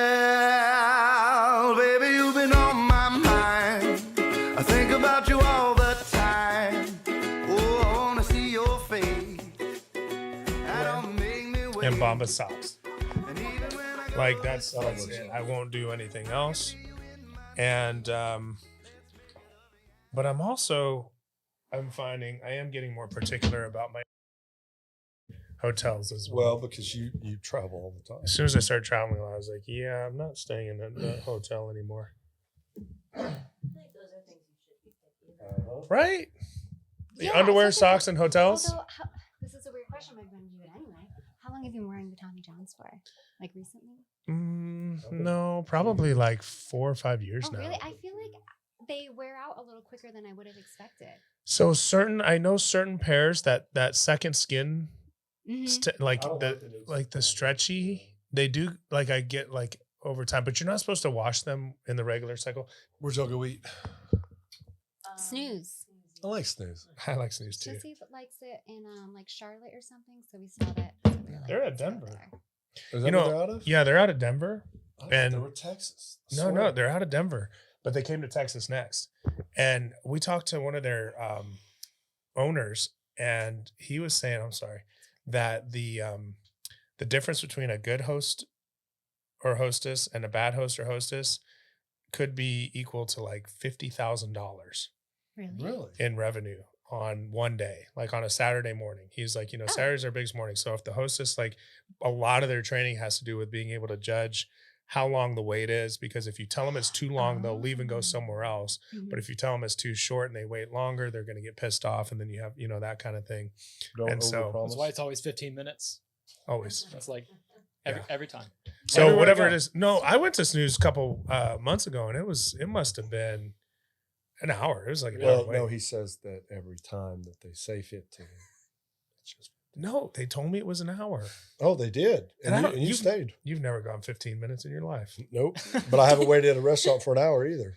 Well, baby, you've been on my mind. I think about you all the time. Oh, I want to see your face. That don't make me wait. And Bomba socks. And even when I go Like that's it. I won't do anything else. And but I'm finding I am getting more particular about my hotels as well. Well, because you travel all the time. As soon as I started traveling, I was like, yeah, I'm not staying in a hotel anymore. I feel like those are things you should be thinking. Right? The Yeah, underwear, it's like socks, and hotels? Although, this is a weird question, but I'm going to do it anyway. How long have you been wearing the Tommy Johns for? Like recently? No, probably like 4 or 5 years Oh, now. really? I feel like they wear out a little quicker than I would have expected. So I know certain pairs that second skin, like I don't the like the new stretchy, they do like I get like over time, but you're not supposed to wash them in the regular cycle. Where'd y'all go eat? Snooze. I like snooze. I like snooze too. Jesse likes it in like Charlotte or something, so we saw that. They're at Denver. Is that You where know, they're out of? Yeah, they're out of Denver. I thought and- they were Texas. I No, swear. they're out of Denver, but they came to Texas next. And we talked to one of their owners, and he was saying, I'm sorry, that the difference between a good host or hostess and a bad host or hostess could be equal to like $50,000 Really? Really? in revenue on one day, like on a Saturday morning. He's like, Saturdays are biggest morning. So if the hostess, like a lot of their training has to do with being able to judge how long the wait is, because if you tell them it's too long, they'll leave and go somewhere else. But if you tell them it's too short and they wait longer, they're going to get pissed off. And then you have, that kind of thing. Don't And so- overpromise. That's why it's always 15 minutes. Always. That's like Yeah. every time. So Everywhere whatever I it go. is. No, I went to snooze a couple months ago, and it must have been an hour. It was like an hour Well, wait. no, he says that every time that they say 15. It's just, No, they told me it was an hour. oh, they did. And I And, don't- you you- stayed. You've never gone 15 minutes in your life. Nope. But I haven't waited at a restaurant for an hour either.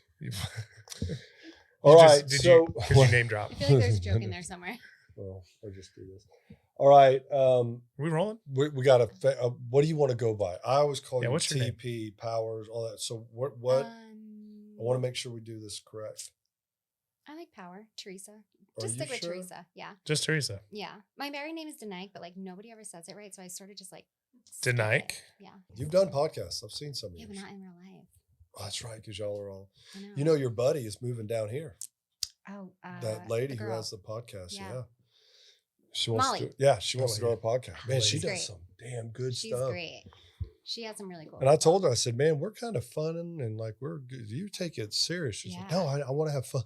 All You right. Did so, you name drop? I feel like there's a joke in there somewhere. well, we'll just do this. All right. We rolling? We got a. What do you want to go by? I always call Yeah, you what's your name? TP, Powers, all that. So what? I want to make sure we do this correct. I like Power, Teresa. Are Just you stick with sure? Teresa. Yeah. Just Teresa. Yeah. My married name is DeNike, but like nobody ever says it right. So I sort of just like stick with DeNike? it. Yeah. You've done podcasts. I've seen some of Yeah, but yours. not in real life. Oh, that's right, because y'all are all. I know. You know, your buddy is moving down here. Oh, That the lady who girl. has the podcast. Yeah. Yeah. She wants Molly. to. Yeah, she wants to Molly. do our podcast. Man, she She's does great. some damn good She's stuff. great. She has some really cool. And I told her, I said, "Man, we're kind of fun and like we're good. You take it serious." She's like, Yeah. "No, I want to have fun."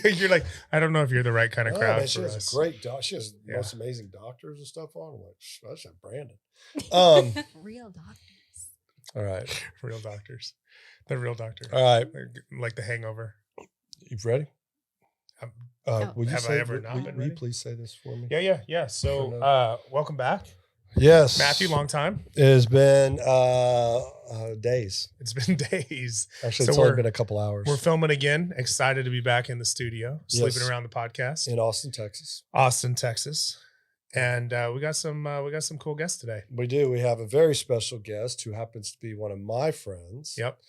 You're like, I don't know if you're the right kind of Oh, crowd man, she for has us. a great doc. She has the Yeah. most amazing doctors and stuff on. I'm like, I should have Brandon. Real doctors. All right. Real doctors. The real doctor. All right. Like the hangover. You ready? Um, Will you have I say, ever not been will you ready? please say this for me? Yeah. So welcome back. Yes. Matthew, long time. It has been days. It's been days. Actually, So it's only we're- been a couple hours. We're filming again. Excited to be back in the studio, sleeping Yes. around the podcast. in Austin, Texas. Austin, Texas. And we got some cool guests today. We do. We have a very special guest who happens to be one of my friends. Yep.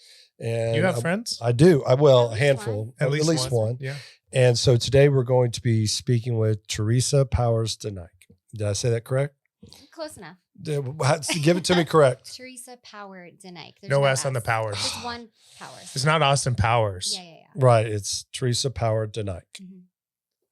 And You have friends? I do. I will, At a least handful. one. At least one. Yeah. And so today we're going to be speaking with Teresa Powers DeNike. Did I say that correct? Close enough. Give it to me correct. Teresa Power DeNike. There's No S on the Powers. Just one Power. It's not Austin Powers. Yeah. Right. It's Teresa Power DeNike. Mhm.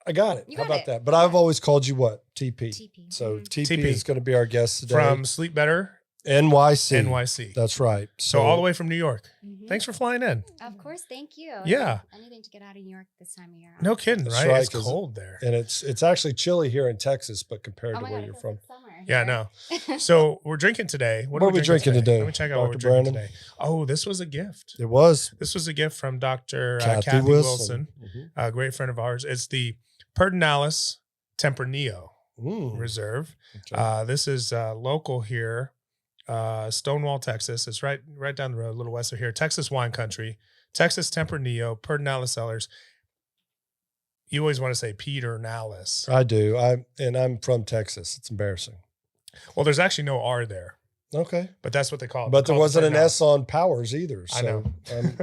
I got it. You How got about it. that? But I've always called you what? TP. TP. So Mhm. TP, TP. is going to be our guest today. From Sleep Better, NYC. NYC. That's right. So all the way from New York. Mhm. Thanks for flying in. Of course. Thank you. Yeah. Anything to get out of New York this time of year. No kidding, That's right? right, It's 'cause cold there. And it's actually chilly here in Texas, but compared Oh to my where God, you're it from. feels like summer Yeah, here. no. So we're drinking today. What are we drinking today, Let me check out what we're Dr. drinking Brandon? today. Oh, this was a gift. It was This was a gift from Dr. Kathy Kathy Wilson. Wilson, a great friend of ours. It's the Purdinalis Tempranillo Mm. Reserve. Okay. This is local here, Stonewall, Texas. It's right down the road, a little west of here. Texas wine country, Texas Tempranillo, Purdinalis cellars. You always want to say Peter Nalis. I do. I'm from Texas. It's embarrassing. Well, there's actually no R there. Okay. but that's what they call it. But They there call it wasn't an Purdinalis. S on powers either. So, I know.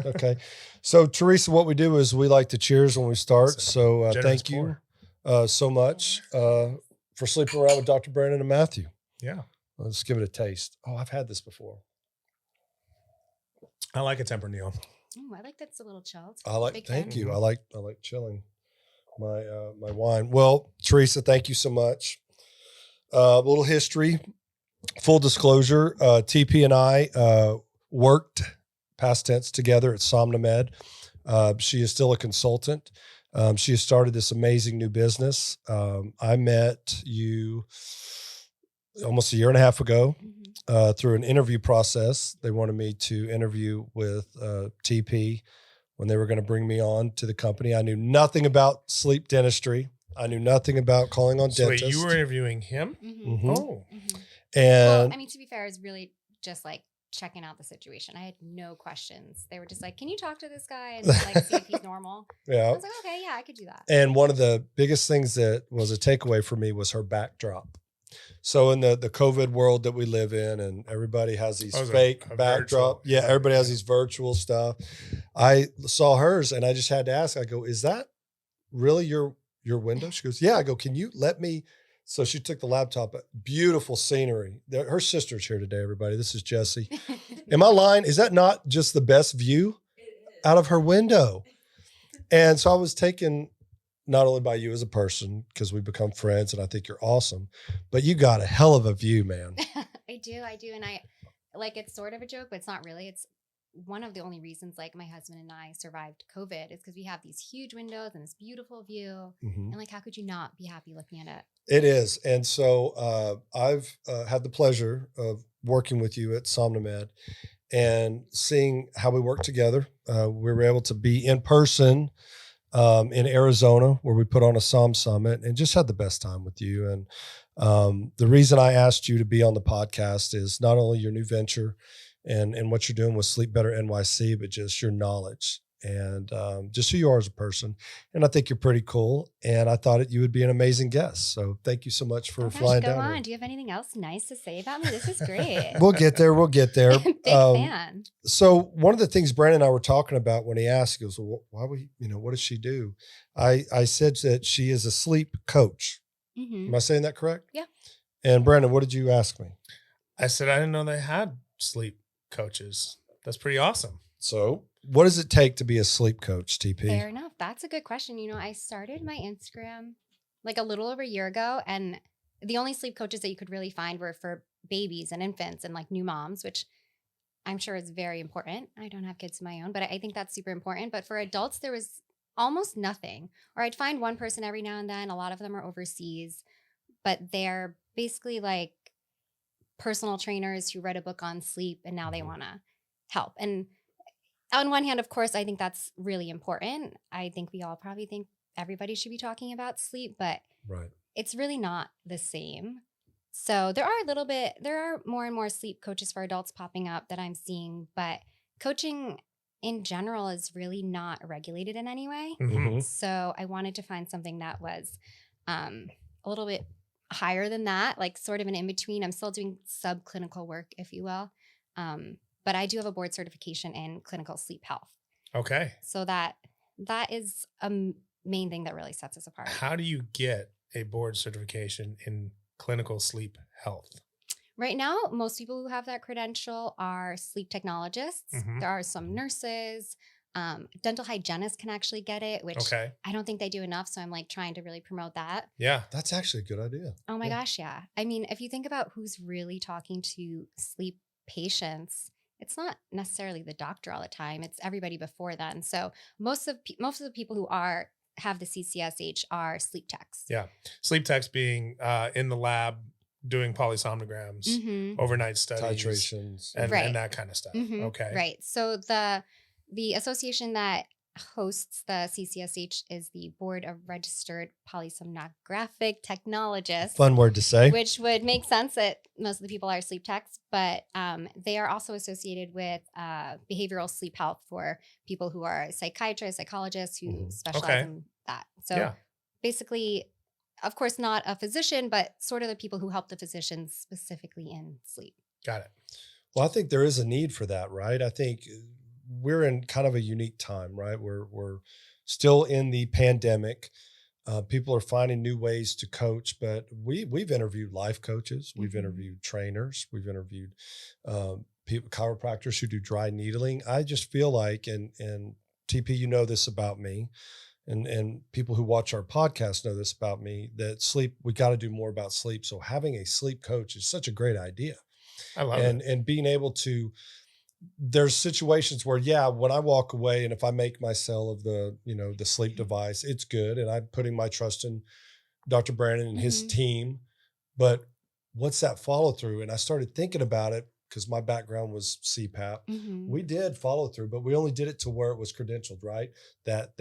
Okay. So, Teresa, what we do is we like to cheers when we start. So, Generous thank you so much for sleeping around with Dr. Brandon and Matthew. Yeah. Let's give it a taste. Oh, I've had this before. I like a Tempranillo. Ooh, I like that's a little chilled. I like. Big Thank fan. you. I like chilling my my wine. Well, Teresa, thank you so much. A little history. Full disclosure: TP and I worked past tense together at SomnoMed. She is still a consultant. She has started this amazing new business. I met you almost a year and a half ago through an interview process. They wanted me to interview with TP when they were going to bring me on to the company. I knew nothing about sleep dentistry. I knew nothing about calling on So wait, dentists. you were interviewing him? Mm-hmm. Mhm. Oh, Well, And I mean, to be fair, it's really just like checking out the situation. I had no questions. They were just like, "Can you talk to this guy and like see if he's normal?" I yeah. was like, "Okay, yeah, I could do that." And one of the biggest things that was a takeaway for me was her backdrop. So in the COVID world that we live in, and everybody has these Oh, fake a backdrop. virtual. Yeah, everybody has these virtual stuff. I saw hers and I just had to ask, I go, is that really your window? She goes, yeah. I go, can you let me? So she took the laptop, beautiful scenery. Her sister's here today, everybody. This is Jessie. Am I lying? Is that not just the best view out of her window? And so I was taken not only by you as a person, because we become friends and I think you're awesome, but you got a hell of a view, man. I do. And I like it's sort of a joke, but it's not really. It's one of the only reasons like my husband and I survived COVID is because we have these huge windows and this beautiful view. Mhm. And like, how could you not be happy looking at it? It is. And so I've had the pleasure of working with you at SomnoMed and seeing how we work together. We were able to be in person in Arizona where we put on a Som Summit and just had the best time with you. And the reason I asked you to be on the podcast is not only your new venture and what you're doing with Sleep Better NYC, but just your knowledge and just who you are as a person. And I think you're pretty cool. And I thought you would be an amazing guest. So thank you so much for Oh gosh, flying go down on. here. Do you have anything else nice to say about me? This is great. We'll get there. We'll get there. Big fan. So one of the things Brandon and I were talking about when he asked, he goes, well, why would what does she do? I said that she is a sleep coach. Mm-hmm. Am I saying that correct? Yeah. And Brandon, what did you ask me? I said I didn't know they had sleep coaches. That's pretty awesome. So what does it take to be a sleep coach, TP? Fair enough. That's a good question. I started my Instagram like a little over a year ago, and the only sleep coaches that you could really find were for babies and infants and like new moms, which I'm sure is very important. I don't have kids of my own, but I think that's super important. But for adults, there was almost nothing. Or I'd find one person every now and then. A lot of them are overseas, but they're basically like personal trainers who read a book on sleep and now they want to help. And on one hand, of course, I think that's really important. I think we all probably think everybody should be talking about sleep, but Right. it's really not the same. So there are more and more sleep coaches for adults popping up that I'm seeing, but coaching in general is really not regulated in any way. Mhm. So I wanted to find something that was a little bit higher than that, like sort of an in-between. I'm still doing subclinical work, if you will. But I do have a board certification in clinical sleep health. Okay. So that is a main thing that really sets us apart. How do you get a board certification in clinical sleep health? Right now, most people who have that credential are sleep technologists. Mhm. There are some nurses. Dental hygienists can actually get it, which Okay. I don't think they do enough. So I'm like trying to really promote that. Yeah. That's actually a good idea. Oh my Yeah. gosh, yeah. I mean, if you think about who's really talking to sleep patients, it's not necessarily the doctor all the time. It's everybody before then. So most of the people who have the CCSH are sleep techs. Yeah. Sleep techs being in the lab doing polysomnograms, Mm-hmm. overnight studies, Titrations. and Right. that kind of stuff. Mhm. Okay. Right. So the association that hosts the CCSH is the Board of Registered Polysomnographic Technologists, Fun word to say. which would make sense that most of the people are sleep techs, but they are also associated with behavioral sleep health for people who are psychiatrists, psychologists who Mhm. specialize Okay. in that. So Yeah. basically, of course, not a physician, but sort of the people who help the physicians specifically in sleep. Got it. Well, I think there is a need for that, right? I think we're in kind of a unique time, right? We're still in the pandemic. People are finding new ways to coach, but we've interviewed life coaches, we've interviewed trainers, we've interviewed people, chiropractors who do dry needling. I just feel like, and TP, you know this about me, and people who watch our podcast know this about me, that sleep, we got to do more about sleep. So having a sleep coach is such a great idea. I love it. And being able to, there's situations where, yeah, when I walk away and if I make my sell of the, the sleep device, it's good. And I'm putting my trust in Dr. Brandon and his team, but what's that follow through? And I started thinking about it because my background was CPAP. We did follow through, but we only did it to where it was credentialed, right? That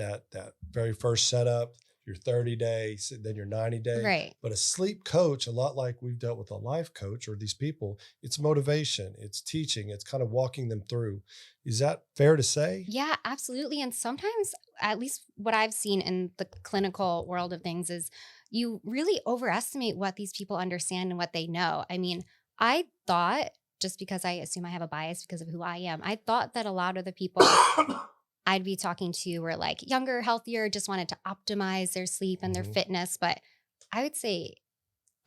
very first setup, your 30 days, then your 90 days. Right. But a sleep coach, a lot like we've dealt with a life coach or these people, it's motivation, it's teaching, it's kind of walking them through. Is that fair to say? Yeah, absolutely. And sometimes, at least what I've seen in the clinical world of things, is you really overestimate what these people understand and what they know. I mean, I thought, just because I assume I have a bias because of who I am, I thought that a lot of the people I'd be talking to were like younger, healthier, just wanted to optimize their sleep and their fitness. But I would say,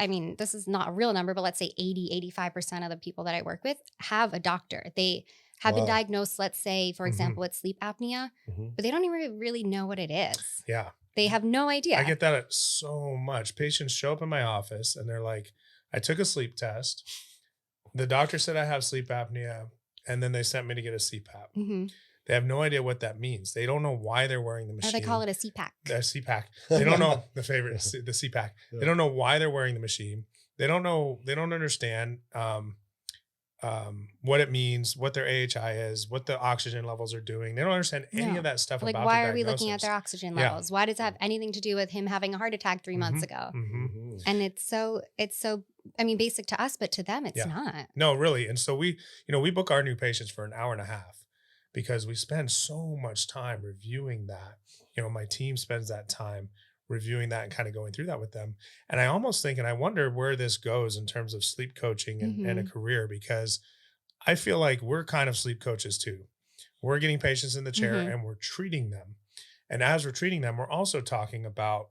I mean, this is not a real number, but let's say 85% of the people that I work with have a doctor. They have been diagnosed, let's say, for example, with sleep apnea, but they don't even really know what it is. Yeah. They have no idea. I get that so much. Patients show up in my office and they're like, I took a sleep test. The doctor said I have sleep apnea, and then they sent me to get a CPAP. They have no idea what that means. They don't know why they're wearing the machine. Or they call it a CPAC. A CPAC. They don't know the favorite, the CPAC. They don't know why they're wearing the machine. They don't know. They don't understand what it means, what their AHI is, what the oxygen levels are doing. They don't understand any of that stuff. Like, about why the are we looking diagnosis. at their oxygen levels? Why does it have anything to do with him having a heart attack 3 months ago? And it's so, I mean, basic to us, but to them, it's not. No, really. And so we book our new patients for an hour and a half because we spend so much time reviewing that. My team spends that time reviewing that and kind of going through that with them. And I almost think, and I wonder where this goes in terms of sleep coaching and a career, because I feel like we're kind of sleep coaches too. We're getting patients in the chair and we're treating them. And as we're treating them, we're also talking about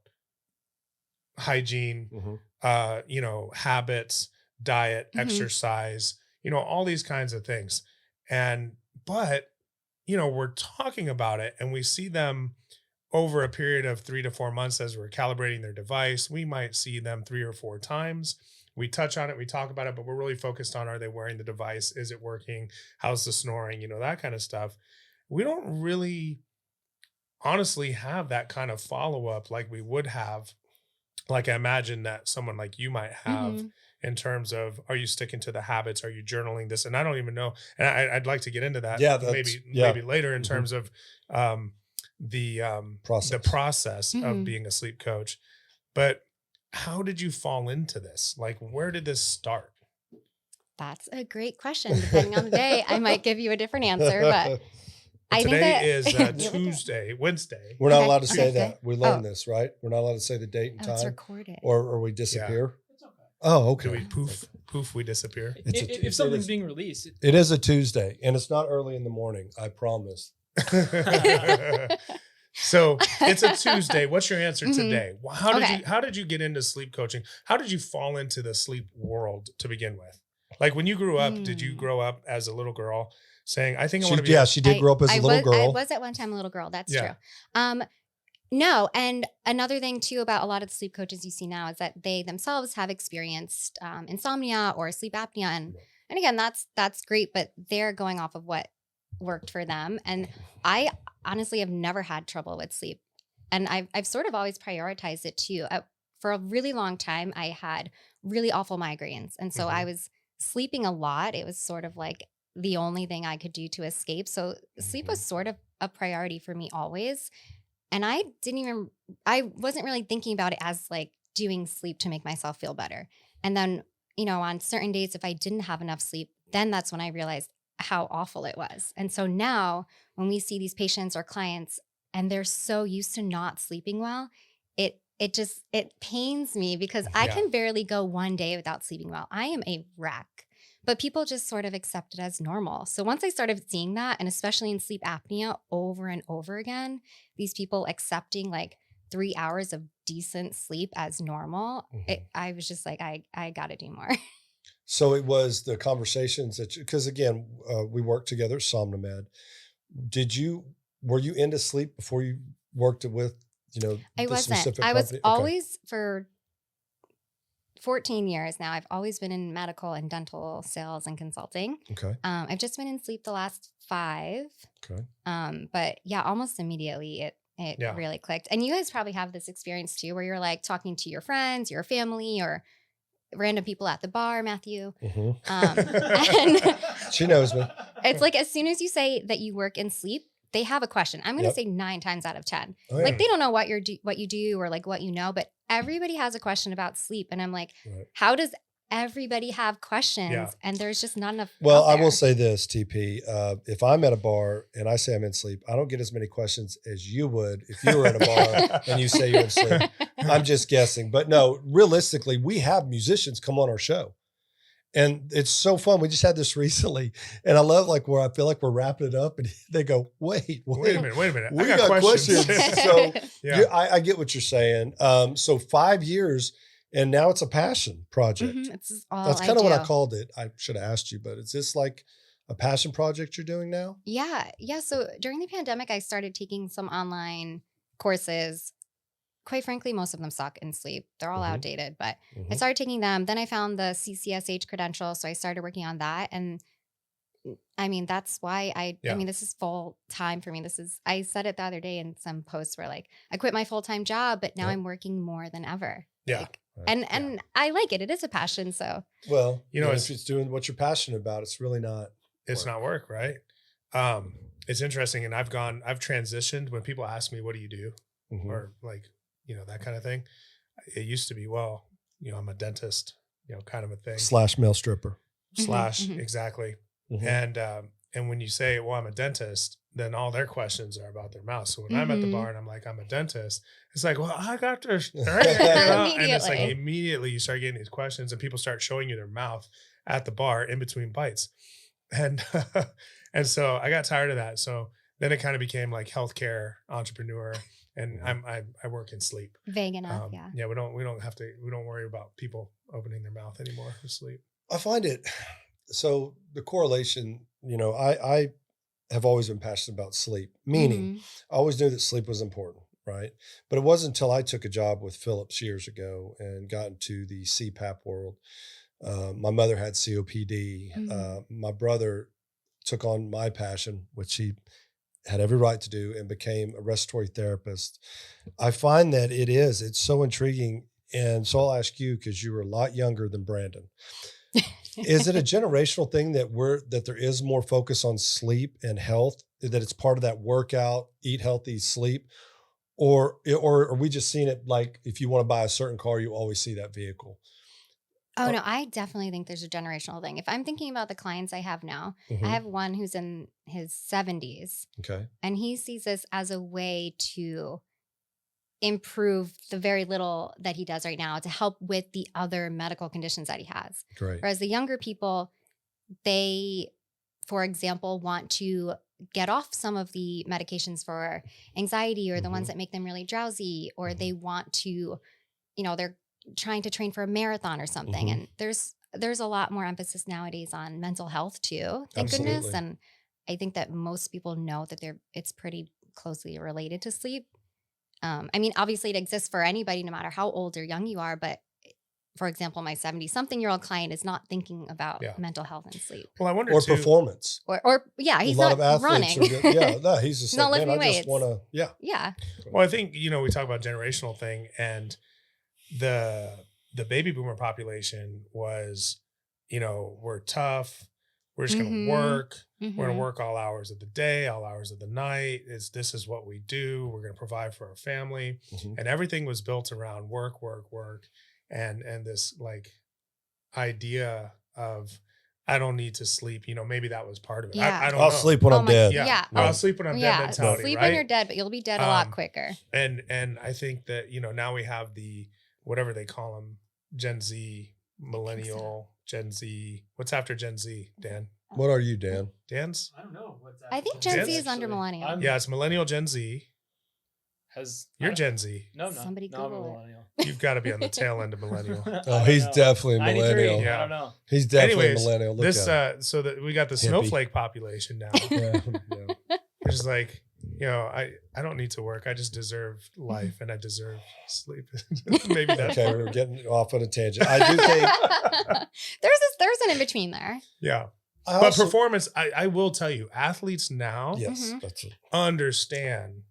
hygiene, habits, diet, exercise, all these kinds of things. But we're talking about it and we see them over a period of 3 to 4 months as we're calibrating their device. We might see them 3 or 4 times. We touch on it, we talk about it, but we're really focused on, are they wearing the device? Is it working? How's the snoring? that kind of stuff. We don't really honestly have that kind of follow-up like we would have, like I imagine that someone like you might have in terms of, are you sticking to the habits? Are you journaling this? And I don't even know. And I'd like to get into that maybe later in terms of the process of being a sleep coach. But how did you fall into this? Like, where did this start? That's a great question. Depending on the day, I might give you a different answer, but I think today is Wednesday. We're not allowed to say that. We learned this, right? We're not allowed to say the date and time. It's recorded. Or we disappear. It's okay. Oh, okay. Do we poof, we disappear? If something's being released. It is a Tuesday, and it's not early in the morning. I promise. So it's a Tuesday. What's your answer today? How did you get into sleep coaching? How did you fall into the sleep world to begin with? Like when you grew up, did you grow up as a little girl saying, I think I want to be? Yeah, she did grow up as a little girl. I was at one time a little girl. That's true. No. And another thing too about a lot of the sleep coaches you see now is that they themselves have experienced insomnia or sleep apnea. And again, that's great, but they're going off of what worked for them. And I honestly have never had trouble with sleep. And I've sort of always prioritized it too. For a really long time, I had really awful migraines. And so I was sleeping a lot. It was sort of like the only thing I could do to escape. So sleep was sort of a priority for me always. And I wasn't really thinking about it as like doing sleep to make myself feel better. And then, on certain days, if I didn't have enough sleep, then that's when I realized how awful it was. And so now when we see these patients or clients and they're so used to not sleeping well, it pains me because I can barely go one day without sleeping well. I am a wreck. but people just sort of accept it as normal. So once I started seeing that, and especially in sleep apnea over and over again, these people accepting like 3 hours of decent sleep as normal, I was just like, I got to do more. So it was the conversations that because again, we worked together at Somnomed. Were you into sleep before you worked with, I the wasn't. specific I was company? Okay. always for 14 years now. I've always been in medical and dental sales and consulting. Okay. I've just been in sleep the last 5. Okay. But yeah, almost immediately it really clicked. And you guys probably have this experience too, where you're like talking to your friends, your family, or random people at the bar, Matthew. And She knows me. it's like as soon as you say that you work in sleep, they have a question. I'm going to say 9 times out of 10. Oh, yeah. Like they don't know what you do or like what you know, but everybody has a question about sleep. And I'm like, how does everybody have questions? Yeah. And there's just not enough. Well, out I there. will say this, TP. If I'm at a bar and I say I'm in sleep, I don't get as many questions as you would if you were at a bar and you say you're in sleep. I'm just guessing. But no, realistically, we have musicians come on our show. And it's so fun. We just had this recently. And I love like where I feel like we're wrapping it up and they go, wait a minute. We I got questions. So Yeah. I get what you're saying. So 5 years and now it's a passion project. It's all That's I kind of what I do. called it. I should have asked you, but is this like a passion project you're doing now? Yeah. So during the pandemic, I started taking some online courses. Quite frankly, most of them suck in sleep. They're all outdated, but I started taking them. Then I found the CCSH credential. So I started working on that. And I mean, that's why I mean, this is full time for me. I said it the other day in some posts where like, I quit my full-time job, but now I'm working more than ever. Yeah. Like, and I like it. It is a passion. So, Well, it's if it's doing what you're passionate about, it's really not. It's not work, right? It's interesting. And I've transitioned when people ask me, what do you do? Or like, that kind of thing. It used to be, well, I'm a dentist, kind of a thing. / male stripper. / exactly. And when you say, well, I'm a dentist, then all their questions are about their mouth. So when I'm at the bar and I'm like, I'm a dentist, it's like, well, I got this. And it's like immediately you start getting these questions and people start showing you their mouth at the bar in between bites. And so I got tired of that. So then it kind of became like healthcare entrepreneur. And I work in sleep. vague enough. Yeah. We don't worry about people opening their mouth anymore for sleep. I find it. So the correlation, I have always been passionate about sleep, meaning I always knew that sleep was important, right? But it wasn't until I took a job with Philips years ago and got into the CPAP world. My mother had COPD. My brother took on my passion, which he had every right to do, and became a respiratory therapist. I find that it's so intriguing. And so I'll ask you, because you were a lot younger than Brandon. Is it a generational thing that there is more focus on sleep and health, that it's part of that workout, eat healthy, sleep? Or are we just seeing it like if you want to buy a certain car, you always see that vehicle? Oh, no, I definitely think there's a generational thing. If I'm thinking about the clients I have now, I have one who's in his 70s. Okay. And he sees this as a way to improve the very little that he does right now to help with the other medical conditions that he has. Great. Whereas the younger people, they, for example, want to get off some of the medications for anxiety or the ones that make them really drowsy, or they want to, they're trying to train for a marathon or something. And there's a lot more emphasis nowadays on mental health too, thank goodness. And I think that most people know that it's pretty closely related to sleep. I mean, obviously it exists for anybody, no matter how old or young you are. But for example, my 70-something-year-old client is not thinking about mental health and sleep. Well, I wonder or too, performance. Or he's a lot not of athletes running. no, he's just not like, man, lifting I just weights. want to, Yeah. Well, I think, we talk about generational thing, and the baby boomer population was, we're tough. We're just going to work. We're going to work all hours of the day, all hours of the night. This is what we do. We're going to provide for our family. And everything was built around work. And this like idea of, I don't need to sleep. Maybe that was part of it. Yeah. I don't I'll know. sleep when I'm dead. Yeah. I'll sleep when I'm dead mentality, Sleep right? when you're dead, but you'll be dead a lot quicker. And I think that, now we have the, whatever they call them, Gen Z, millennial, Gen Z. What's after Gen Z, Dan? What are you, Dan? Dan's? I don't know what's I think after Gen Z is under millennial. I'm- Yeah, it's millennial Gen Z. You're Gen Z. No, Somebody no, I'm a Google it. millennial. You've got to be on the tail end of millennial. I Oh, don't he's know. definitely a 93, millennial. Yeah. I don't know. He's definitely Anyways, a millennial. Look this at him. so that we got the Hippie. snowflake population now. Yeah, yeah. It's just like, I don't need to work. I just deserve life and I deserve sleep. Maybe that's Okay, we're getting off on a tangent. I do think. there's an in between there. yeah. I But also- performance, I will tell you, athletes now Yes, Mhm. that's it. understand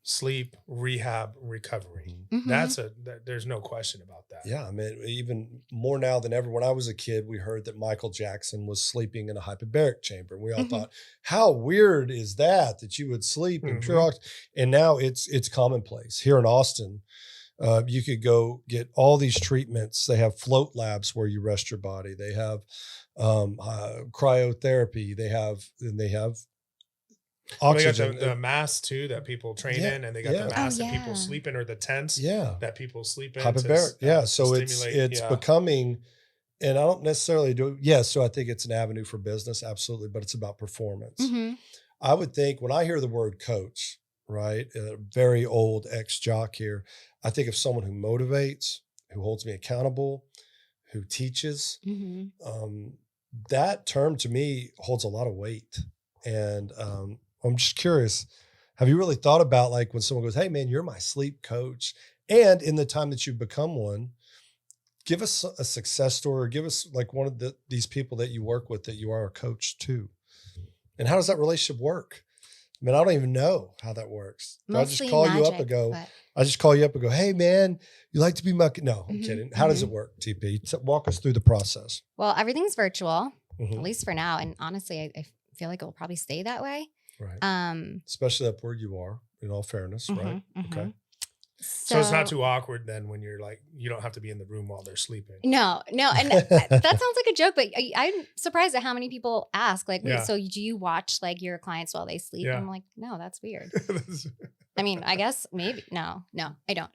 sleep, rehab, recovery. Mhm. There's no question about that. Yeah, I mean, even more now than ever. When I was a kid, we heard that Michael Jackson was sleeping in a hyperbaric chamber, and we all Mhm. thought, "How weird is that you would sleep in pure Mhm. oxygen?" And now it's commonplace here in Austin. You could go get all these treatments. They have float labs where you rest your body. They have cryotherapy. They have Well, they got oxygen. the masks too that people train Yeah, in, and they got yeah. the masks Oh, that people yeah. sleep in, or the tents yeah. that people sleep in. Hyperbaric. Yeah. So it's stimulate- yeah. becoming, and I don't necessarily do. Yes. So I think it's an avenue for business. Absolutely. But it's about performance. Mhm. I would think when I hear the word coach, right, a very old ex-jock here, I think of someone who motivates, who holds me accountable, who teaches. Mhm. That term to me holds a lot of weight. And I'm just curious, have you really thought about like when someone goes, "Hey man, you're my sleep coach," and in the time that you've become one, give us a success story, or give us like one of these people that you work with that you are a coach to. And how does that relationship work? I mean, I don't even know how that works. Do I just Mostly call you up magic, and go, but- I just call you up and go, "Hey man, you like to be my," no, I'm Mhm, kidding. How does it work, TP? Walk us through the process. Well, everything's virtual, Mhm. at least for now. And honestly, I feel like it will probably stay that way. Right. Especially Especially up where you are, in all fairness, right? Okay. So it's not too awkward then when you're like, you don't have to be in the room while they're sleeping. No, and that sounds like a joke, but I'm surprised at how many people ask, like, wait, Yeah. so do you watch like your clients while they sleep? Yeah. And I'm like, no, that's weird. I mean, I guess maybe no, I don't.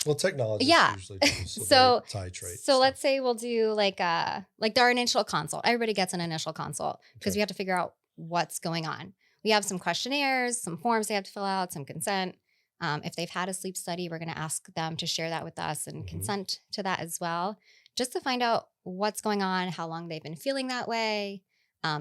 Well, technology Yeah. usually does. So- they titrate. So let's say we'll do like our initial consult. Everybody gets an initial consult because Okay. we have to figure out what's going on. We have some questionnaires, some forms they have to fill out, some consent. If they've had a sleep study, we're going to ask them to share that with us and Mhm. consent to that as well, just to find out what's going on, how long they've been feeling that way,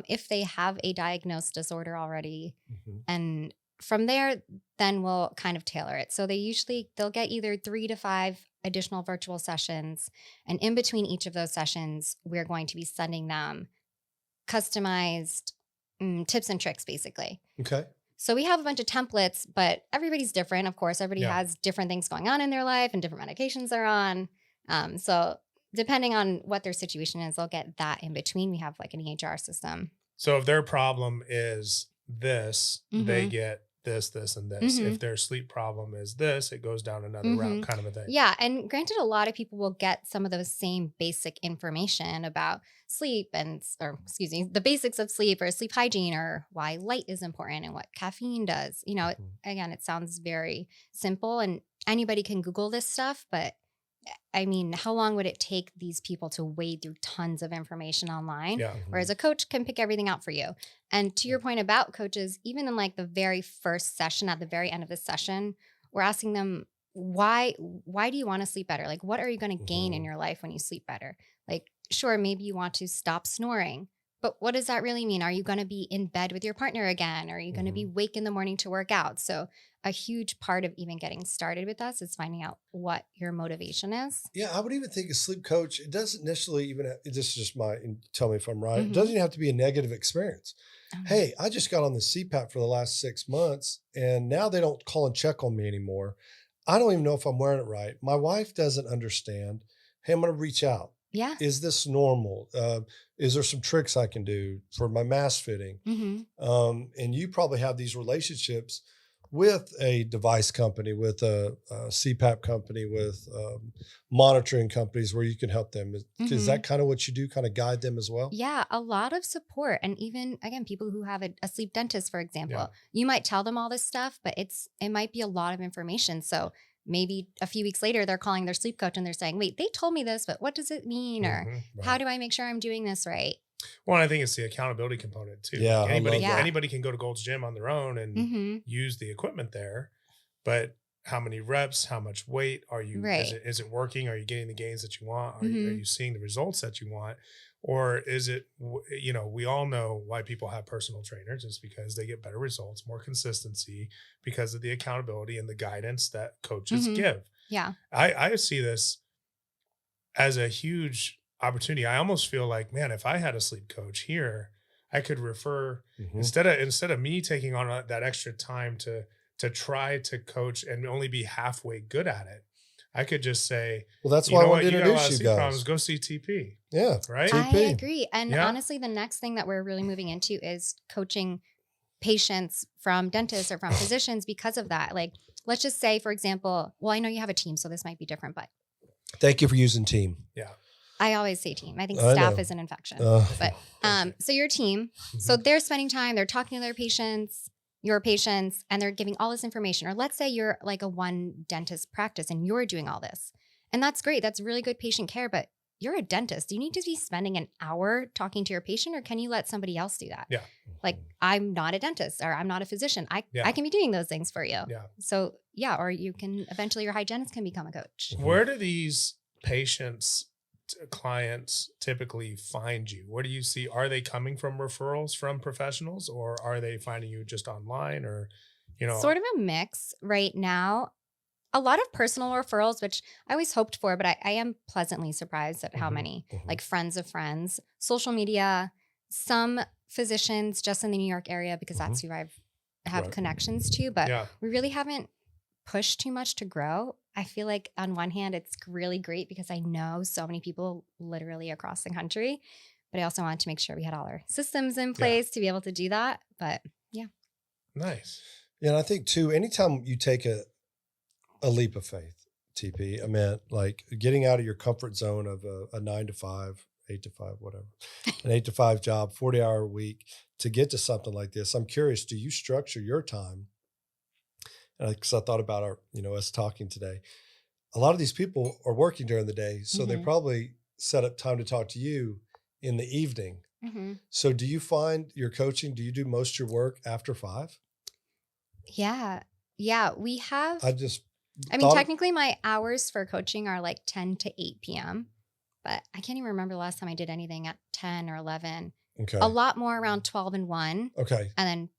if they have a diagnosed disorder already. Mhm. And from there, then we'll kind of tailor it. So they'll get either 3 to 5 additional virtual sessions. And in between each of those sessions, we're going to be sending them customized tips and tricks, basically. Okay. So we have a bunch of templates, but everybody's different. Of course, everybody Yeah. has different things going on in their life and different medications they're on. So depending on what their situation is, they'll get that in between. We have like an EHR system. So if their problem is this, they Mhm. get this, and this. Mhm. If their sleep problem is this, it goes down another Mhm. route, kind of a thing. Yeah. And granted, a lot of people will get some of those same basic information about sleep the basics of sleep or sleep hygiene or why light is important and what caffeine does. Mhm. Again, it sounds very simple and anybody can Google this stuff, but I mean, how long would it take these people to wade through tons of information online? Yeah. Whereas a coach can pick everything out for you. And to your point about coaches, even in like the very first session, at the very end of the session, we're asking them, why do you want to sleep better? Like, what are you going to gain in Mhm. your life when you sleep better? Like, sure, maybe you want to stop snoring, but what does that really mean? Are you going to be in bed with your partner again? Are you going to be wake in the morning to work out? So a huge part of even getting started with us is finding out what your motivation is. Yeah, I would even think a sleep coach, it doesn't necessarily even, this is just and tell me if I'm right. It Mhm. doesn't even have to be a negative experience. Oh. Hey, I just got on the CPAP for the last 6 months and now they don't call and check on me anymore. I don't even know if I'm wearing it right. My wife doesn't understand. Hey, I'm going to reach out. Yeah. Is this normal? Is there some tricks I can do for my mask fitting? Mm-hmm. And you probably have these relationships with a device company, with a CPAP company, with monitoring companies where you can help them. Is that kind of what you do? Kind of guide them as well? Yeah, a lot of support. And even, again, people who have a sleep dentist, for example, Yeah. you might tell them all this stuff, but it might be a lot of information. So maybe a few weeks later, they're calling their sleep coach and they're saying, wait, they told me this, but what does it mean? Or how do I make sure I'm doing this right? Well, I think it's the accountability component too. Yeah, Like I love that. anybody can go to Gold's Gym on their own and use the equipment there, but how many reps, how much weight are you, is it working? Are you getting the gains that you want? Are you seeing the results that you want? Or is it, you know, we all know why people have personal trainers. It's because they get better results, more consistency, because of the accountability and the guidance that coaches give. Yeah. I see this as a huge opportunity. I almost feel like, man, if I had a sleep coach here, I could refer instead of me taking on that extra time to try to coach and only be halfway good at it. I could just say, well, that's why I wanted to you got a lot introduce of you sleep guys. problems, go see TP. Yeah. Right. TP. I agree. And honestly, the next thing that we're really moving into is coaching patients from dentists or from physicians because of that. Like, let's just say, for example, well, I know you have a team, so this might be different, but Thank you for using team. Yeah. I always say team. I think I staff know. is an infection. But so your team, so they're spending time, they're talking to their patients, your patients, and they're giving all this information. Or let's say you're like a one dentist practice and you're doing all this. And that's great. That's really good patient care. But you're a dentist. Do you need to be spending an hour talking to your patient, or can you let somebody else do that? Yeah. Like, I'm not a dentist or I'm not a physician. I can be doing those things for you. Yeah. So yeah, or you can eventually, your hygienist can become a coach. Where do these patients, clients typically find you? Where do you see? Are they coming from referrals from professionals, or are they finding you just online, or, you know? Sort of a mix right now. A lot of personal referrals, which I always hoped for, but I am pleasantly surprised at how many, like friends of friends, social media, some physicians just in the New York area, because that's who I have connections to, but we really haven't pushed too much to grow. I feel like on one hand, it's really great because I know so many people literally across the country, but I also wanted to make sure we had all our systems in place to be able to do that. But yeah. Nice. Yeah. And I think too, anytime you take a leap of faith, TP, I mean, like getting out of your comfort zone of a 9 to 5, 8 to 5, whatever, an 8 to 5 job, 40-hour week to get to something like this. I'm curious, do you structure your time? Because I thought about us talking today. A lot of these people are working during the day, so they probably set up time to talk to you in the evening. So do you find your coaching, do you do most of your work after 5? Yeah. Yeah. We have, technically my hours for coaching are like 10 to 8 p.m., but I can't even remember the last time I did anything at 10 or 11. Okay. A lot more around 12 and 1. Okay. And then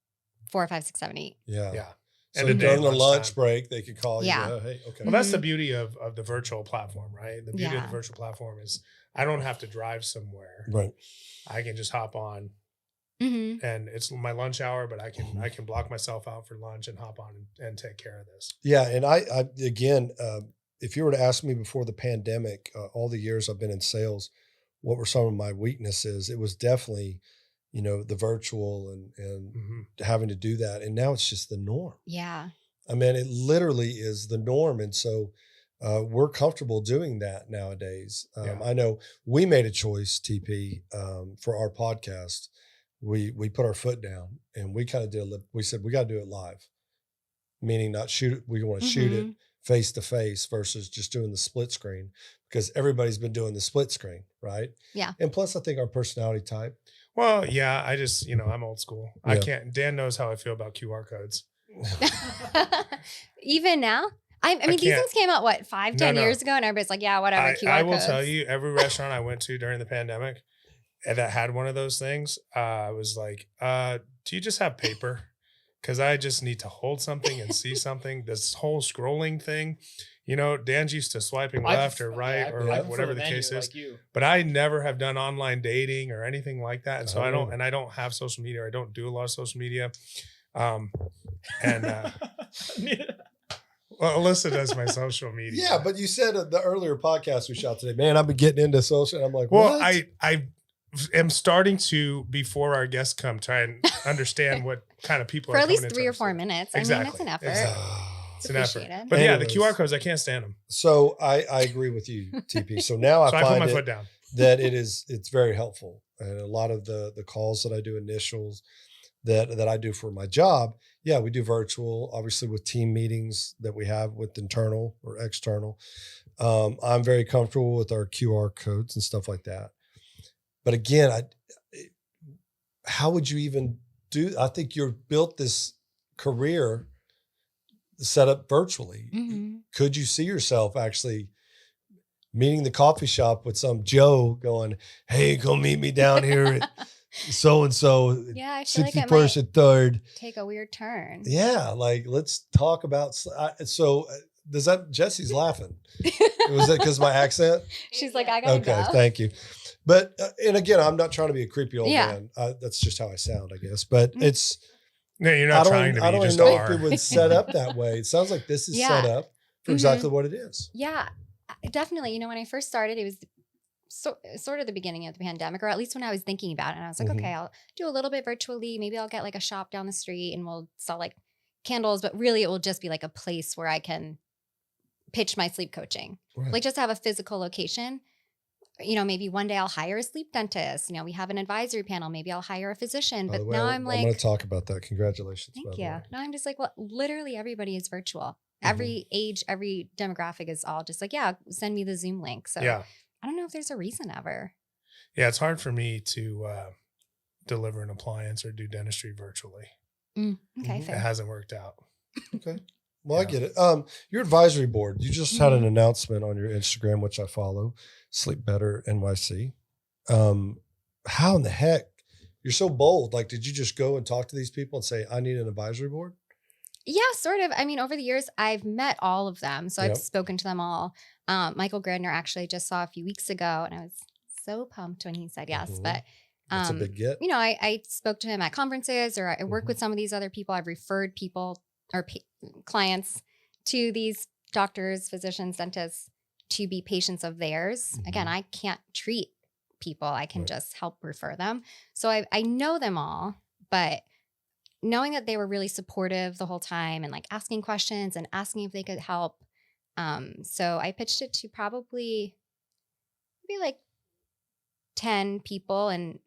4, 5, 6, 7, 8. Yeah. Yeah. So And during the lunch lunchtime. break, they could call you. Yeah. Oh, hey, okay. Well, that's the beauty of the virtual platform, right? The beauty of Yeah. the virtual platform is I don't have to drive somewhere. Right. I can just hop on, Mm-hmm. and it's my lunch hour, but I can block myself out for lunch and hop on and take care of this. Yeah. And I again, if you were to ask me before the pandemic, all the years I've been in sales, what were some of my weaknesses? It was definitely, the virtual and having to do that. And now it's just the norm. Yeah. I mean, it literally is the norm. And so we're comfortable doing that nowadays. I know we made a choice, TP, for our podcast. We put our foot down and we kind of we said, we got to do it live, meaning not shoot it. We want to shoot it face to face versus just doing the split screen, because everybody's been doing the split screen. Right. Yeah. And plus I think our personality type. Well, yeah, I just, I'm old school. Yeah. I can't, Dan knows how I feel about QR codes. Even now? I mean, these can't. things came out, 5-10 years ago, and everybody's like, yeah, whatever, QR I will codes. tell you, every restaurant I went to during the pandemic that had one of those things, I was like, do you just have paper? Because I just need to hold something and see something. This whole scrolling thing, Dan's used to swiping left or right or like whatever the case is. But I never have done online dating or anything like that. And so I don't have social media, or I don't do a lot of social media. Well, Alyssa does my social media. Yeah, but you said the earlier podcast we shot today, man, I've been getting into social. And I'm like, well, what? I am starting to, before our guests come, try and understand what kind of people For are at least coming 3 or into 4 our minutes. Exactly. I mean, it's an effort. Exactly. It's an effort. Appreciated. But yeah, the Anyways. QR codes, I can't stand them. So I agree with you, TP. So now So I I put find my it foot down. that it's very helpful. And a lot of the calls that I do, initials, that I do for my job, yeah, we do virtual, obviously with team meetings that we have with internal or external. I'm very comfortable with our QR codes and stuff like that. But again, how would you even do? I think you've built this career set up virtually. Mhm. Could you see yourself actually meeting the coffee shop with some Joe going, "Hey, go meet me down here at so and so, Yeah, I feel like it 61st might and 3rd." take a weird turn. Yeah, like let's talk about. Does that Jesse's laughing? Was it because my accent? She's like, I gotta Okay, go. thank you. But and again, I'm not trying to be a creepy old Yeah. man. That's just how I sound, I guess. But Mm. it's No, you're not trying to be. I You don't just even know are. if it would set up that way. It sounds like this is set Yeah. up for Mhm. exactly what it is. Yeah, definitely. You know, when I first started, it was sort of the beginning of the pandemic, or at least when I was thinking about it. And I was like, Mhm. okay, I'll do a little bit virtually. Maybe I'll get like a shop down the street and we'll sell like candles, but really it will just be like a place where I can pitch my sleep coaching. Right. Like just have a physical location. You know, maybe one day I'll hire a sleep dentist. You know, we have an advisory panel. Maybe I'll hire a physician. By the But way, now I'm I'm going like, to talk about that. Congratulations. by thank the you. way. Now I'm just like, well, literally everybody is virtual. Mhm. Every age, every demographic is all just like, yeah, send me the Zoom link. So Yeah. I don't know if there's a reason ever. Yeah. It's hard for me to deliver an appliance or do dentistry virtually. Okay, Mhm. It fair. hasn't worked out. Okay. Well, I Yeah. get it. Your advisory board, you just had an announcement on your Instagram, which I follow, Sleep Better NYC. How in the heck? You're so bold. Like, did you just go and talk to these people and say, I need an advisory board? Yeah, sort of. I mean, over the years, I've met all of them. So Yep. I've spoken to them all. Michael Gradner actually just saw a few weeks ago, and I was so pumped when he said yes. Mhm. But That's a big get. you know, I spoke to him at conferences, or I work Mhm. with some of these other people. I've referred people or clients to these doctors, physicians, dentists to be patients of theirs. Again, Mhm. I can't treat people. I can Right. just help refer them. So I know them all, but knowing that they were really supportive the whole time and like asking questions and asking if they could help. So I pitched it to probably maybe like 10 people, and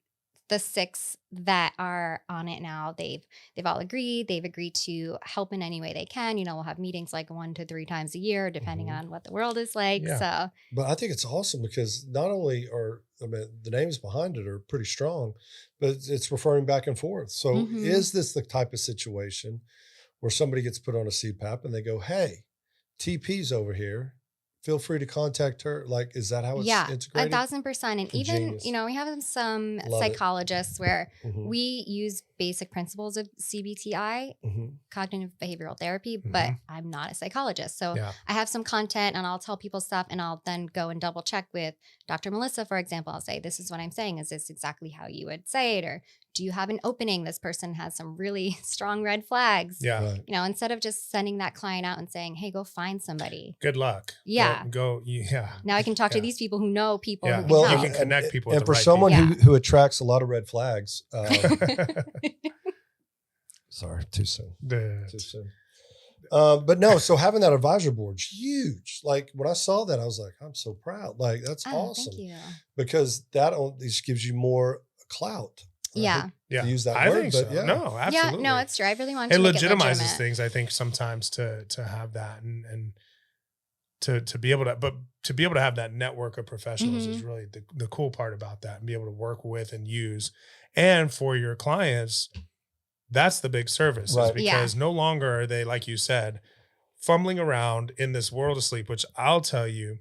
the 6 that are on it now, they've all agreed. They've agreed to help in any way they can. You know, we'll have meetings like 1 to 3 times a year, depending Mhm. on what the world is like. Yeah. So But I think it's awesome because not only the names behind it are pretty strong, but it's referring back and forth. So Mhm. is this the type of situation where somebody gets put on a CPAP and they go, hey, TP's over here. Feel free to contact her. Like, is that how it's yeah, integrated? 1000%. And even, Ingenious. you know, we have some Love it. psychologists where Mhm. we use basic principles of CBTI, Mhm. cognitive behavioral therapy, but Mhm. I'm not a psychologist. So Yeah. I have some content and I'll tell people stuff, and I'll then go and double check with Dr. Melissa, for example. I'll say, this is what I'm saying. Is this exactly how you would say it? Or do you have an opening? This person has some really strong red flags. Yeah. Right. You know, instead of just sending that client out and saying, hey, go find somebody. Good luck. Yeah. Yeah. Now I can talk to Yeah. these people who know people Yeah. who can Well, you help. can connect people with and the for right someone people. who attracts a lot of red flags, sorry, too soon. Too soon. But no, so having that advisory board's huge. Like when I saw that, I was like, I'm so proud. Like that's Oh, awesome thank you. because that just gives you more clout. I Yeah. hate Yeah. to use that I word, think but so. yeah. No, absolutely. Yeah, no, it's true. I really wanted it to make it legitimizes legitimate. things, I think, sometimes to have that and to be able to have that network of professionals is really the cool part about that, and be able to work with and use. And for your clients, that's the big service, is Right. because no longer are they, like you said, fumbling around in this world of sleep, which I'll tell you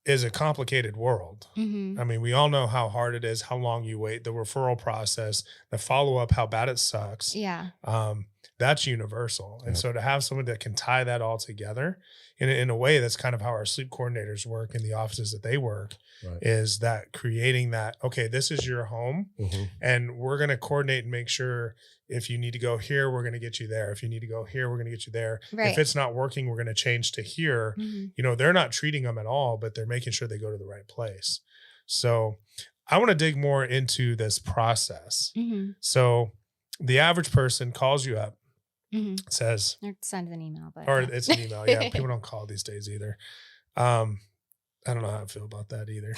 is a complicated world. Mhm. I mean, we all know how hard it is, how long you wait, the referral process, the follow-up, how bad it sucks. Yeah. That's universal. And Yep. so to have someone that can tie that all together in a way, that's kind of how our sleep coordinators work in the offices that they work, Right. is that creating that, okay, this is your home, Mhm. and we're going to coordinate and make sure if you need to go here, we're going to get you there. If you need to go here, we're going to get you there. Right. If it's not working, we're going to change to here. Mhm. You know, they're not treating them at all, but they're making sure they go to the right place. So I want to dig more into this process. Mhm. So the average person calls you up, Mhm. says, Or send an email, but or yeah. it's an email. Yeah. People don't call these days either. I don't know how I feel about that either.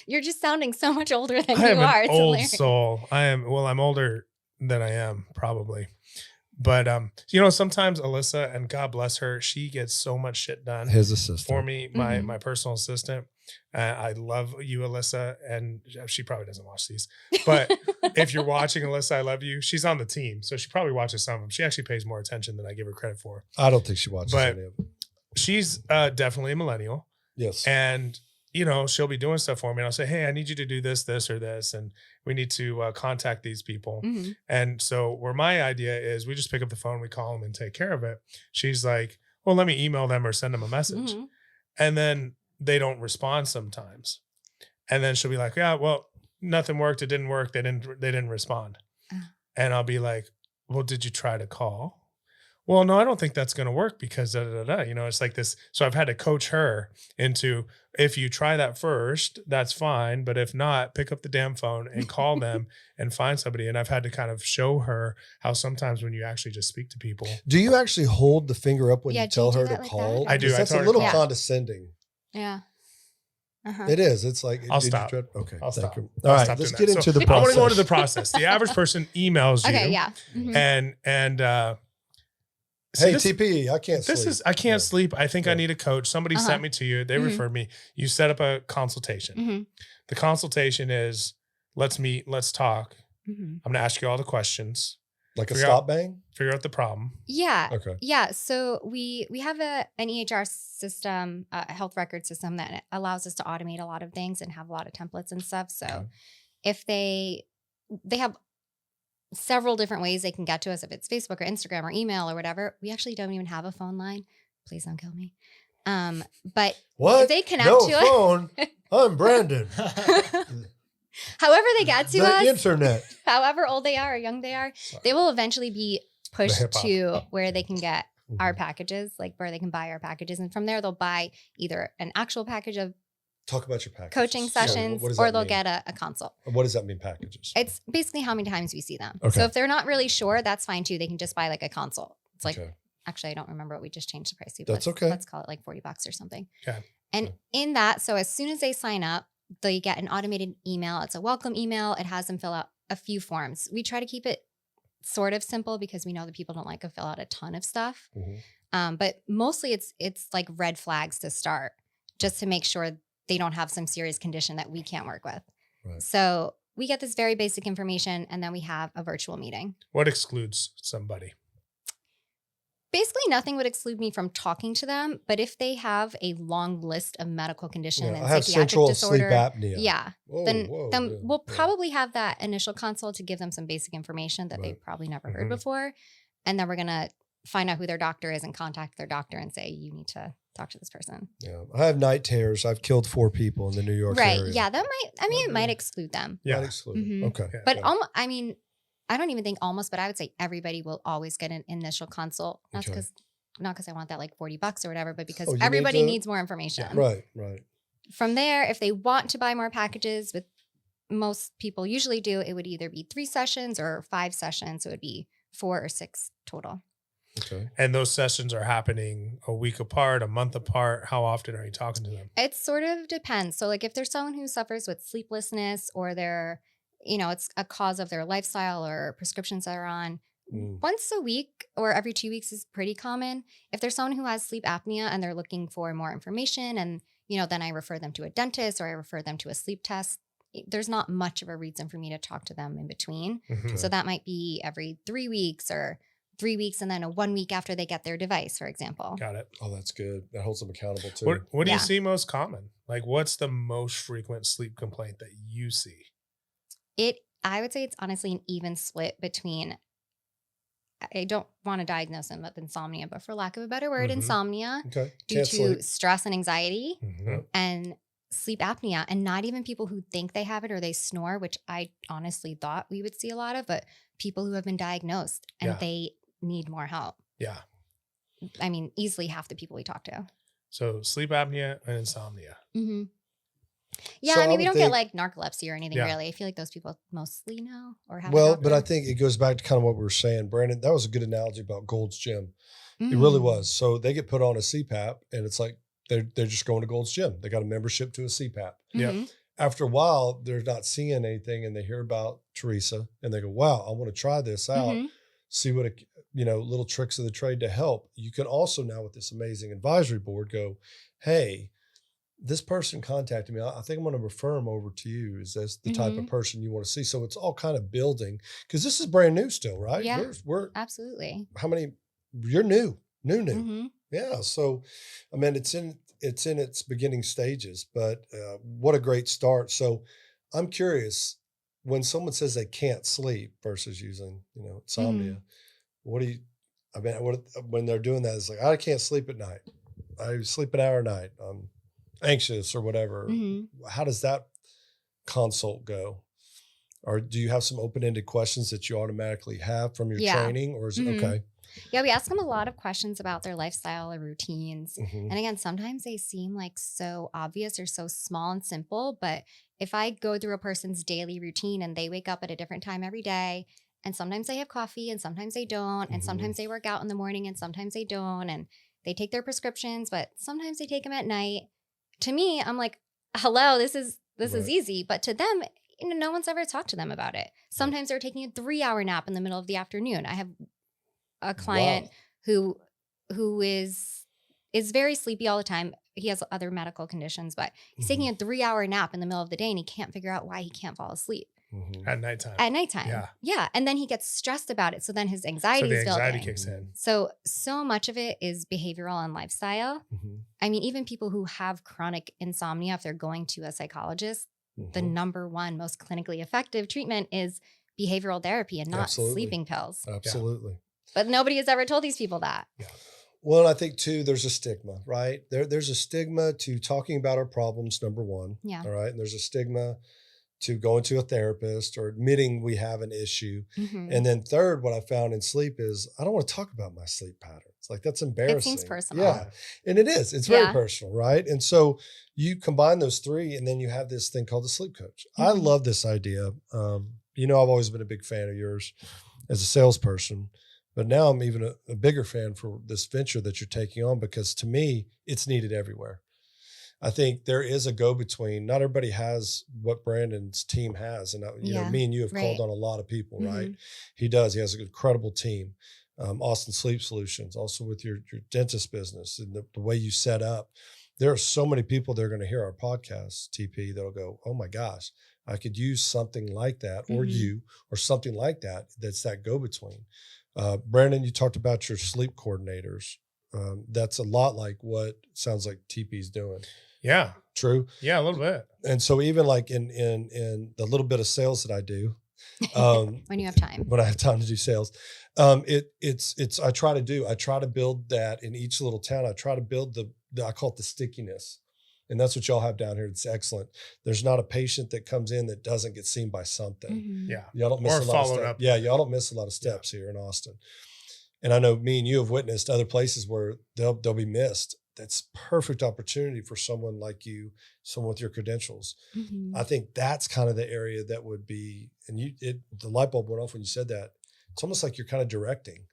You're just sounding so much older than I you am are. an It's old hilarious. soul. I'm older than I am probably. But sometimes Alyssa, and God bless her, she gets so much shit done His assistant. for me, my Mhm. my personal assistant. I love you, Alyssa, and she probably doesn't watch these. But if you're watching, Alyssa, I love you. She's on the team, so she probably watches some of them. She actually pays more attention than I give her credit for. I don't think she watches But- any of them. She's definitely a millennial, Yes. and she'll be doing stuff for me, and I'll say, "Hey, I need you to do this, this, or this, and we need to contact these people." Mhm. And so, where my idea is, we just pick up the phone, we call them, and take care of it. She's like, "Well, let me email them or send them a message," Mhm. and then they don't respond sometimes, and then she'll be like, "Yeah, well, nothing worked. It didn't work. They didn't respond," and I'll be like, "Well, did you try to call?" Well, no, I don't think that's going to work because it's like this. So I've had to coach her into, if you try that first, that's fine. But if not, pick up the damn phone and call them and find somebody. And I've had to kind of show her how sometimes when you actually just speak to people. Do you actually hold the finger up when Yeah, you do tell you do her to that like call? that? I do. Because I That's tell a her little to call. condescending. Yeah. Uh-huh. It is. It's like, I'll did you stop. try- Okay. I'll thank stop. you. I'll All right. stop Let's doing get that. into the I process. want to go into the process. The average person emails you. Okay. Yeah. Mhm. And Hey, this- TP, I can't This sleep. is I can't Yeah. sleep. I think I Yeah. need a coach. Somebody Uh-huh. sent me to you. They Mhm. referred me. You set up a consultation. Mhm. The consultation is, let's meet, let's talk. Mhm. I'm gonna ask you all the questions, Like a figure stop out- bang? figure out the problem. Yeah. Okay. Yeah. So we have an EHR system, a health record system that allows us to automate a lot of things and have a lot of templates and stuff. So Okay. if they have several different ways they can get to us, if it's Facebook or Instagram or email or whatever. We actually don't even have a phone line. Please don't kill me. But What? if they connect no to us, phone. I'm Brandon. however they get to the us, internet. however old they are or young they are, Sorry. they will eventually be pushed hip-hop. to where they can get our Mhm. packages, like where they can buy our packages. And from there, they'll buy either an actual package of Talk about your packages. coaching So sessions what does or that they'll mean? get a consult. What does that mean, packages? It's basically how many times we see them. Okay. So if they're not really sure, that's fine too. They can just buy like a consult. It's like, Okay. actually, I don't remember what we just changed the price to. But That's okay. Let's call it like $40 or something. Okay. And Okay. in that, so as soon as they sign up, they get an automated email. It's a welcome email. It has them fill out a few forms. We try to keep it sort of simple because we know that people don't like to fill out a ton of stuff. Mhm. But mostly it's like red flags to start, just to make sure they don't have some serious condition that we can't work with. Right. So we get this very basic information and then we have a virtual meeting. What excludes somebody? Basically, nothing would exclude me from talking to them, but if they have a long list of medical condition Yeah, and I have psychiatric central disorder, sleep apnea. yeah, Whoa, then whoa, then yeah, we'll yeah. probably have that initial consult to give them some basic information that Right. they've probably never Mhm. heard before, and then we're gonna find out who their doctor is and contact their doctor and say you need to talk to this person. Yeah. I have night terrors. I've killed 4 people in the New York Right? area. Yeah, that might. I mean, it might Okay. exclude them, Yeah. Not excluded. Mhm. Okay. Yeah. but Yeah. I mean, I don't even think almost, but I would say everybody will always get an initial consult. That's Okay. because. Not because I want that like $40 or whatever, but because Oh, you need everybody to- needs more information. Right, right. From there, if they want to buy more packages, with most people usually do, it would either be 3 sessions or 5 sessions. So it would be 4 or 6 total. Okay. And those sessions are happening a week apart, a month apart. How often are you talking to them? It sort of depends. So like if there's someone who suffers with sleeplessness or they're, it's a cause of their lifestyle or prescriptions that are on, Mm. once a week or every 2 weeks is pretty common. If there's someone who has sleep apnea and they're looking for more information and, then I refer them to a dentist or I refer them to a sleep test, there's not much of a reason for me to talk to them in between. Mhm. So that might be every 3 weeks or 3 weeks and then a 1 week after they get their device, for example. Got it. Oh, that's good. That holds them accountable too. What do Yeah. you see most common? Like, what's the most frequent sleep complaint that you see? I would say it's honestly an even split between, I don't want to diagnose them with insomnia, but for lack of a better word, Mhm. insomnia Okay. due Can't to sleep. stress and anxiety Mhm. and sleep apnea, and not even people who think they have it or they snore, which I honestly thought we would see a lot of, but people who have been diagnosed and Yeah. they need more help. Yeah. I mean, easily half the people we talk to. So sleep apnea and insomnia. Mm-hmm. Yeah, So I I mean, we would don't get think- like narcolepsy or anything Yeah. really. I feel like those people mostly know or have. Well, but I think it goes back to kind of what we were saying, Brandon. That was a good analogy about Gold's Gym. It really was. So they get put on a CPAP, and it's like they're just going to Gold's Gym. They got a membership to a CPAP. Yeah. Mhm. After a while, they're not seeing anything, and they hear about Teresa, and they go, "Wow, I want to try this out, Mhm. see what little tricks of the trade to help." You can also now with this amazing advisory board go, "Hey, this person contacted me. I think I'm going to refer them over to you. Is this the type of person you want to see?" So it's all kind of building because this is brand new still, right? Yeah. We're Absolutely. how many? You're new. Mhm. Yeah. So, I mean, it's in its beginning stages, but what a great start. So, I'm curious when someone says they can't sleep versus using, insomnia. What do you? I mean, when they're doing that, it's like I can't sleep at night. I sleep an hour a night. I'm anxious or whatever. Mhm. How does that consult go? Or do you have some open-ended questions that you automatically have from your Yeah. training, or is it Mhm. okay? Yeah, we ask them a lot of questions about their lifestyle or routines. Mhm. And again, sometimes they seem like so obvious or so small and simple. But if I go through a person's daily routine and they wake up at a different time every day, and sometimes they have coffee and sometimes they don't, and Mhm. sometimes they work out in the morning and sometimes they don't, and they take their prescriptions, but sometimes they take them at night. To me, I'm like, hello, this is Right. easy. But to them, no one's ever talked to them about it. Sometimes they're taking a 3-hour nap in the middle of the afternoon. I have a client Wow. who is very sleepy all the time. He has other medical conditions, but he's taking a 3-hour nap in the middle of the day and he can't figure out why he can't fall asleep Mhm. At nighttime. at nighttime. Yeah. Yeah. And then he gets stressed about it. So then his So anxiety the is anxiety building. kicks in. So much of it is behavioral and lifestyle. Mhm. I mean, even people who have chronic insomnia, if they're going to a psychologist, the Mhm. number one most clinically effective treatment is behavioral therapy and not Absolutely. sleeping pills. Absolutely. But nobody has ever told these people that. Well, I think too, there's a stigma, right? There's a stigma to talking about our problems, number one. Yeah. All right. And there's a stigma to going to a therapist or admitting we have an issue. Mhm. And then third, what I found in sleep is I don't want to talk about my sleep patterns. Like that's embarrassing. personal. Yeah. And it is. It's very Yeah. personal, right? And so you combine those three and then you have this thing called the sleep coach. I Mhm. love this idea. I've always been a big fan of yours as a salesperson, but now I'm even a bigger fan for this venture that you're taking on because to me, it's needed everywhere. I think there is a go-between. Not everybody has what Brandon's team has. And, Yeah, me and you have right. called on a lot of people, right? Mhm. He does. He has an incredible team. Austin Sleep Solutions, also with your dentist business and the way you set up. There are so many people that are going to hear our podcast, TP, that'll go, oh my gosh, I could use something like that or Mhm. you or something like that that's that go-between. Brandon, you talked about your sleep coordinators. That's a lot like what sounds like TP's doing. Yeah. True. Yeah, a little bit. And so even like in the little bit of sales that I do, When you have time. when I have time to do sales, I try to build that in each little town. I try to build I call it the stickiness. And that's what y'all have down here. It's excellent. There's not a patient that comes in that doesn't get seen by something. Mhm. Yeah. Y'all don't miss Or a lot of followed steps. up. Yeah, y'all don't miss a lot of steps here in Austin. And I know me and you have witnessed other places where they'll be missed. That's perfect opportunity for someone like you, someone with your credentials. Mhm. I think that's kind of the area that would be, and the light bulb went off when you said that. It's almost like you're kind of directing.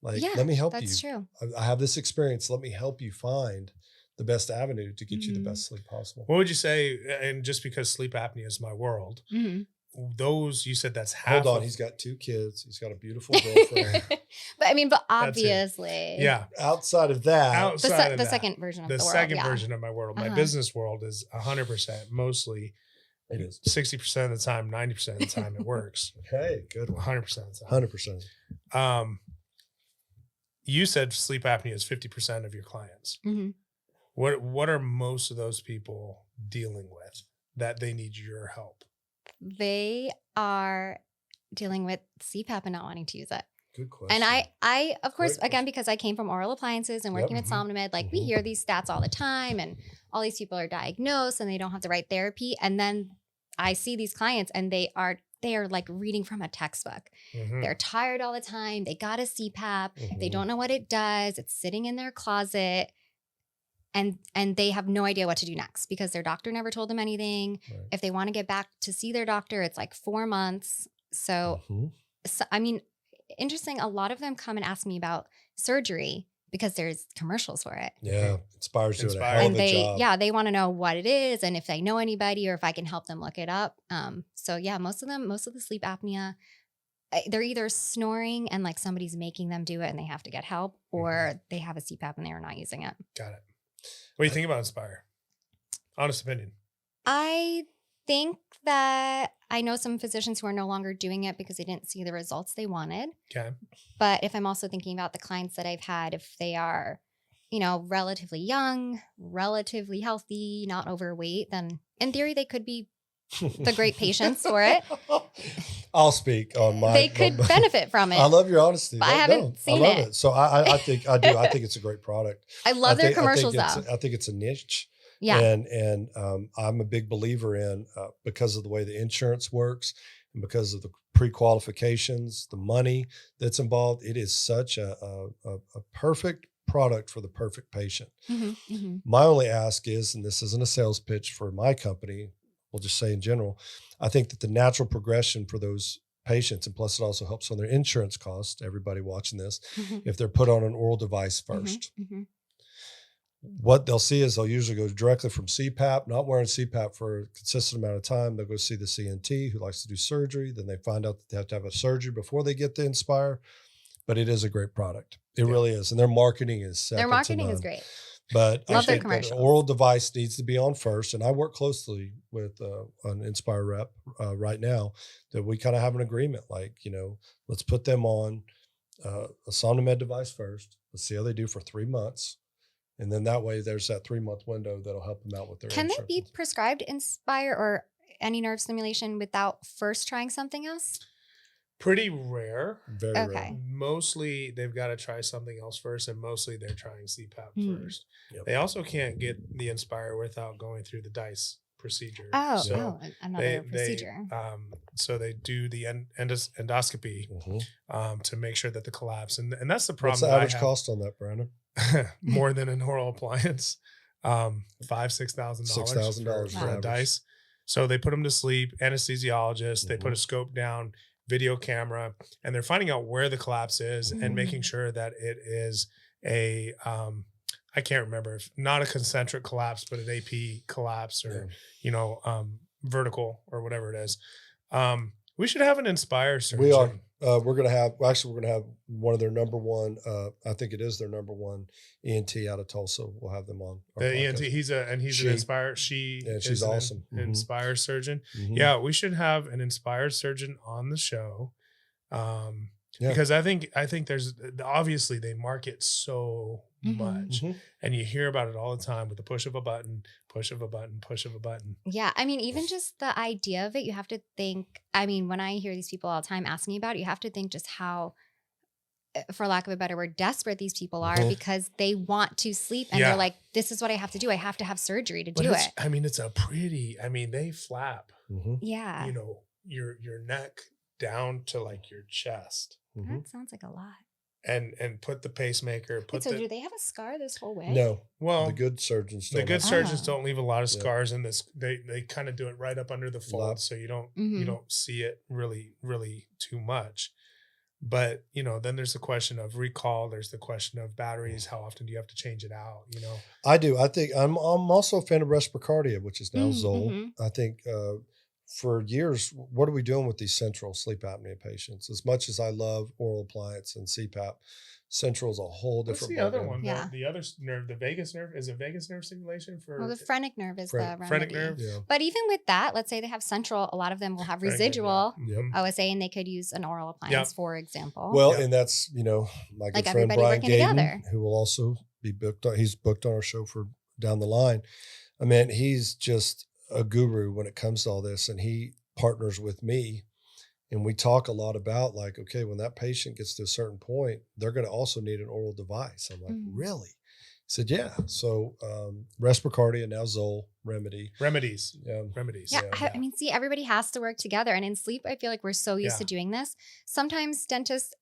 Like, Yeah, let me help you. That's true. I have this experience. Let me help you find the best avenue to get you the Mhm. best sleep possible. What would you say? And just because sleep apnea is my world, Mhm. those you said that's half. Hold on. He's got 2 kids. He's got a beautiful girlfriend. But I mean, but That's it. obviously. Yeah. Outside of that, Outside of The that, second version of the the world. second Yeah. version of my world, my Uh-huh. business world is 100%, mostly it is. 60% of the time, 90% of the time it works. Hey, good one. 100% of the time. 100%. You said sleep apnea is 50% of your clients. Mhm. What are most of those people dealing with that they need your help? They are dealing with CPAP and not wanting to use it. Good question. And I of course, Great again, because I came from oral appliances and working Yep. with SomnoMed, like we Mhm. hear these stats all the time and all these people are diagnosed and they don't have the right therapy. And then I see these clients and they are like reading from a textbook. Mhm. They're tired all the time. They got a CPAP. They Mhm. don't know what it does. It's sitting in their closet. And they have no idea what to do next because their doctor never told them anything. Right. If they want to get back to see their doctor, it's like 4 months. So Mhm. I mean, interesting. A lot of them come and ask me about surgery because there's commercials for it. Yeah. Inspire's doing a Inspire. hell And of a they, job. they want to know what it is and if they know anybody or if I can help them look it up. So yeah, most of the sleep apnea, they're either snoring and like somebody's making them do it and they have to get help, or they have a CPAP and they're not using it. Got it. What do you think about Inspire? Honest opinion. I think that I know some physicians who are no longer doing it because they didn't see the results they wanted. Okay. But if I'm also thinking about the clients that I've had, if they are, relatively young, relatively healthy, not overweight, then in theory they could be the great patients for it. I'll speak on my. They could benefit from it. I love your honesty. But I haven't seen I love it. it. So I think I do. I think it's a great product. I love their think- commercials I though. I think it's a niche. Yeah. And I'm a big believer in because of the way the insurance works and because of the pre-qualifications, the money that's involved. It is such a perfect product for the perfect patient. My only ask is, and this isn't a sales pitch for my company, we'll just say in general, I think that the natural progression for those patients, and plus it also helps on their insurance costs, everybody watching this, if they're put on an oral device 1st. What they'll see is they'll usually go directly from CPAP, not wearing CPAP for a consistent amount of time. They'll go see the CNT who likes to do surgery. Then they find out that they have to have a surgery before they get the Inspire. But it is a great product. It really is. And their marketing is second Their to marketing is none. great. But I Love their think that an commercials. oral device needs to be on first. And I work closely with an Inspire rep right now that we kind of have an agreement. Like, let's put them on a SomnoMed device first. Let's see how they do for 3 months. And then that way there's that 3-month window that'll help them out with their Can they insurance. be prescribed Inspire or any nerve stimulation without first trying something else? Pretty rare. Very Okay. rare. Mostly they've got to try something else first, and mostly they're trying CPAP first. Yep. They also can't get the Inspire without going through the DICE procedure. Oh, another procedure. So they do the endoscopy Mhm. to make sure that the collapse, and that's the What's problem. the that I average have. cost on that, Brandon? More than an oral appliance, $5,000-$6,000 $6,000 for Wow. a average. DICE. So they put them to sleep. Anesthesiologist. They put Mm-hmm. a scope down, video camera, and they're finding out where the collapse is and making sure that it is a I can't remember, if not a concentric collapse, but an AP collapse or vertical or whatever it is. We should have an Inspire surgeon. We are. We're going to have one of their number one. I think it is their number one ENT out of Tulsa. We'll have them on. our The ENT. podcast. He's an She- Inspire. She's she's an awesome. Mhm. Inspire surgeon. Mhm. Yeah, we should have an Inspire surgeon on the show. Yeah. Because I think there's obviously they market so Mhm. much, Mhm. and you hear about it all the time with the push of a button, push of a button, push of a button. Yeah. I mean, even just the idea of it, you have to think. I mean, when I hear these people all the time asking me about it, you have to think just how, for lack of a better word, desperate these people are Mhm. because they want to sleep and Yeah. they're like, this is what I have to do. I have to have surgery to But do it's, it. I mean, it's a pretty. I mean, they flap. Mhm. Yeah. Your neck down to like your chest, Mhm. That sounds like a lot. and put the pacemaker. Wait, Put so the do they have a scar this whole way? No, well. the good surgeons. The don't good have- surgeons Ah. don't leave a lot of Yeah. scars in this. They kind of do it right up under the fold, Lap. so you Mhm. don't see it really too much. But then there's the question of recall. There's the question of batteries. How often do you have to change it out? I do. I think I'm also a fan of Respracardia, which is now Zoll. Mhm. I think for years, what are we doing with these central sleep apnea patients? As much as I love oral appliance and CPAP, central is a whole What's different. the other ballgame. one? Yeah. The other nerve, the vagus nerve. Is it vagus nerve stimulation for Well, the phrenic nerve is the Phrenic remedy. nerve? Yeah. But even with that, let's say they have central, a lot of them will have Phrenic nerve, residual yeah. Yep. OSA and they could use an oral appliance, for example. Well, Yeah. and that's, my good Like friend everybody Brian working Gaden, together. who will also be booked. He's booked on our show for down the line. I mean, he's just a guru when it comes to all this, and he partners with me. And we talk a lot about like, okay, when that patient gets to a certain point, they're going to also need an oral device. I'm like, Mhm. really? He said, yeah. So Respracardia, now Zoll, remedies. remedies. Yeah. Remedies. Yeah, I mean, see, everybody has to work together. And in sleep, I feel like we're so used Yeah. to doing this. Sometimes dentists,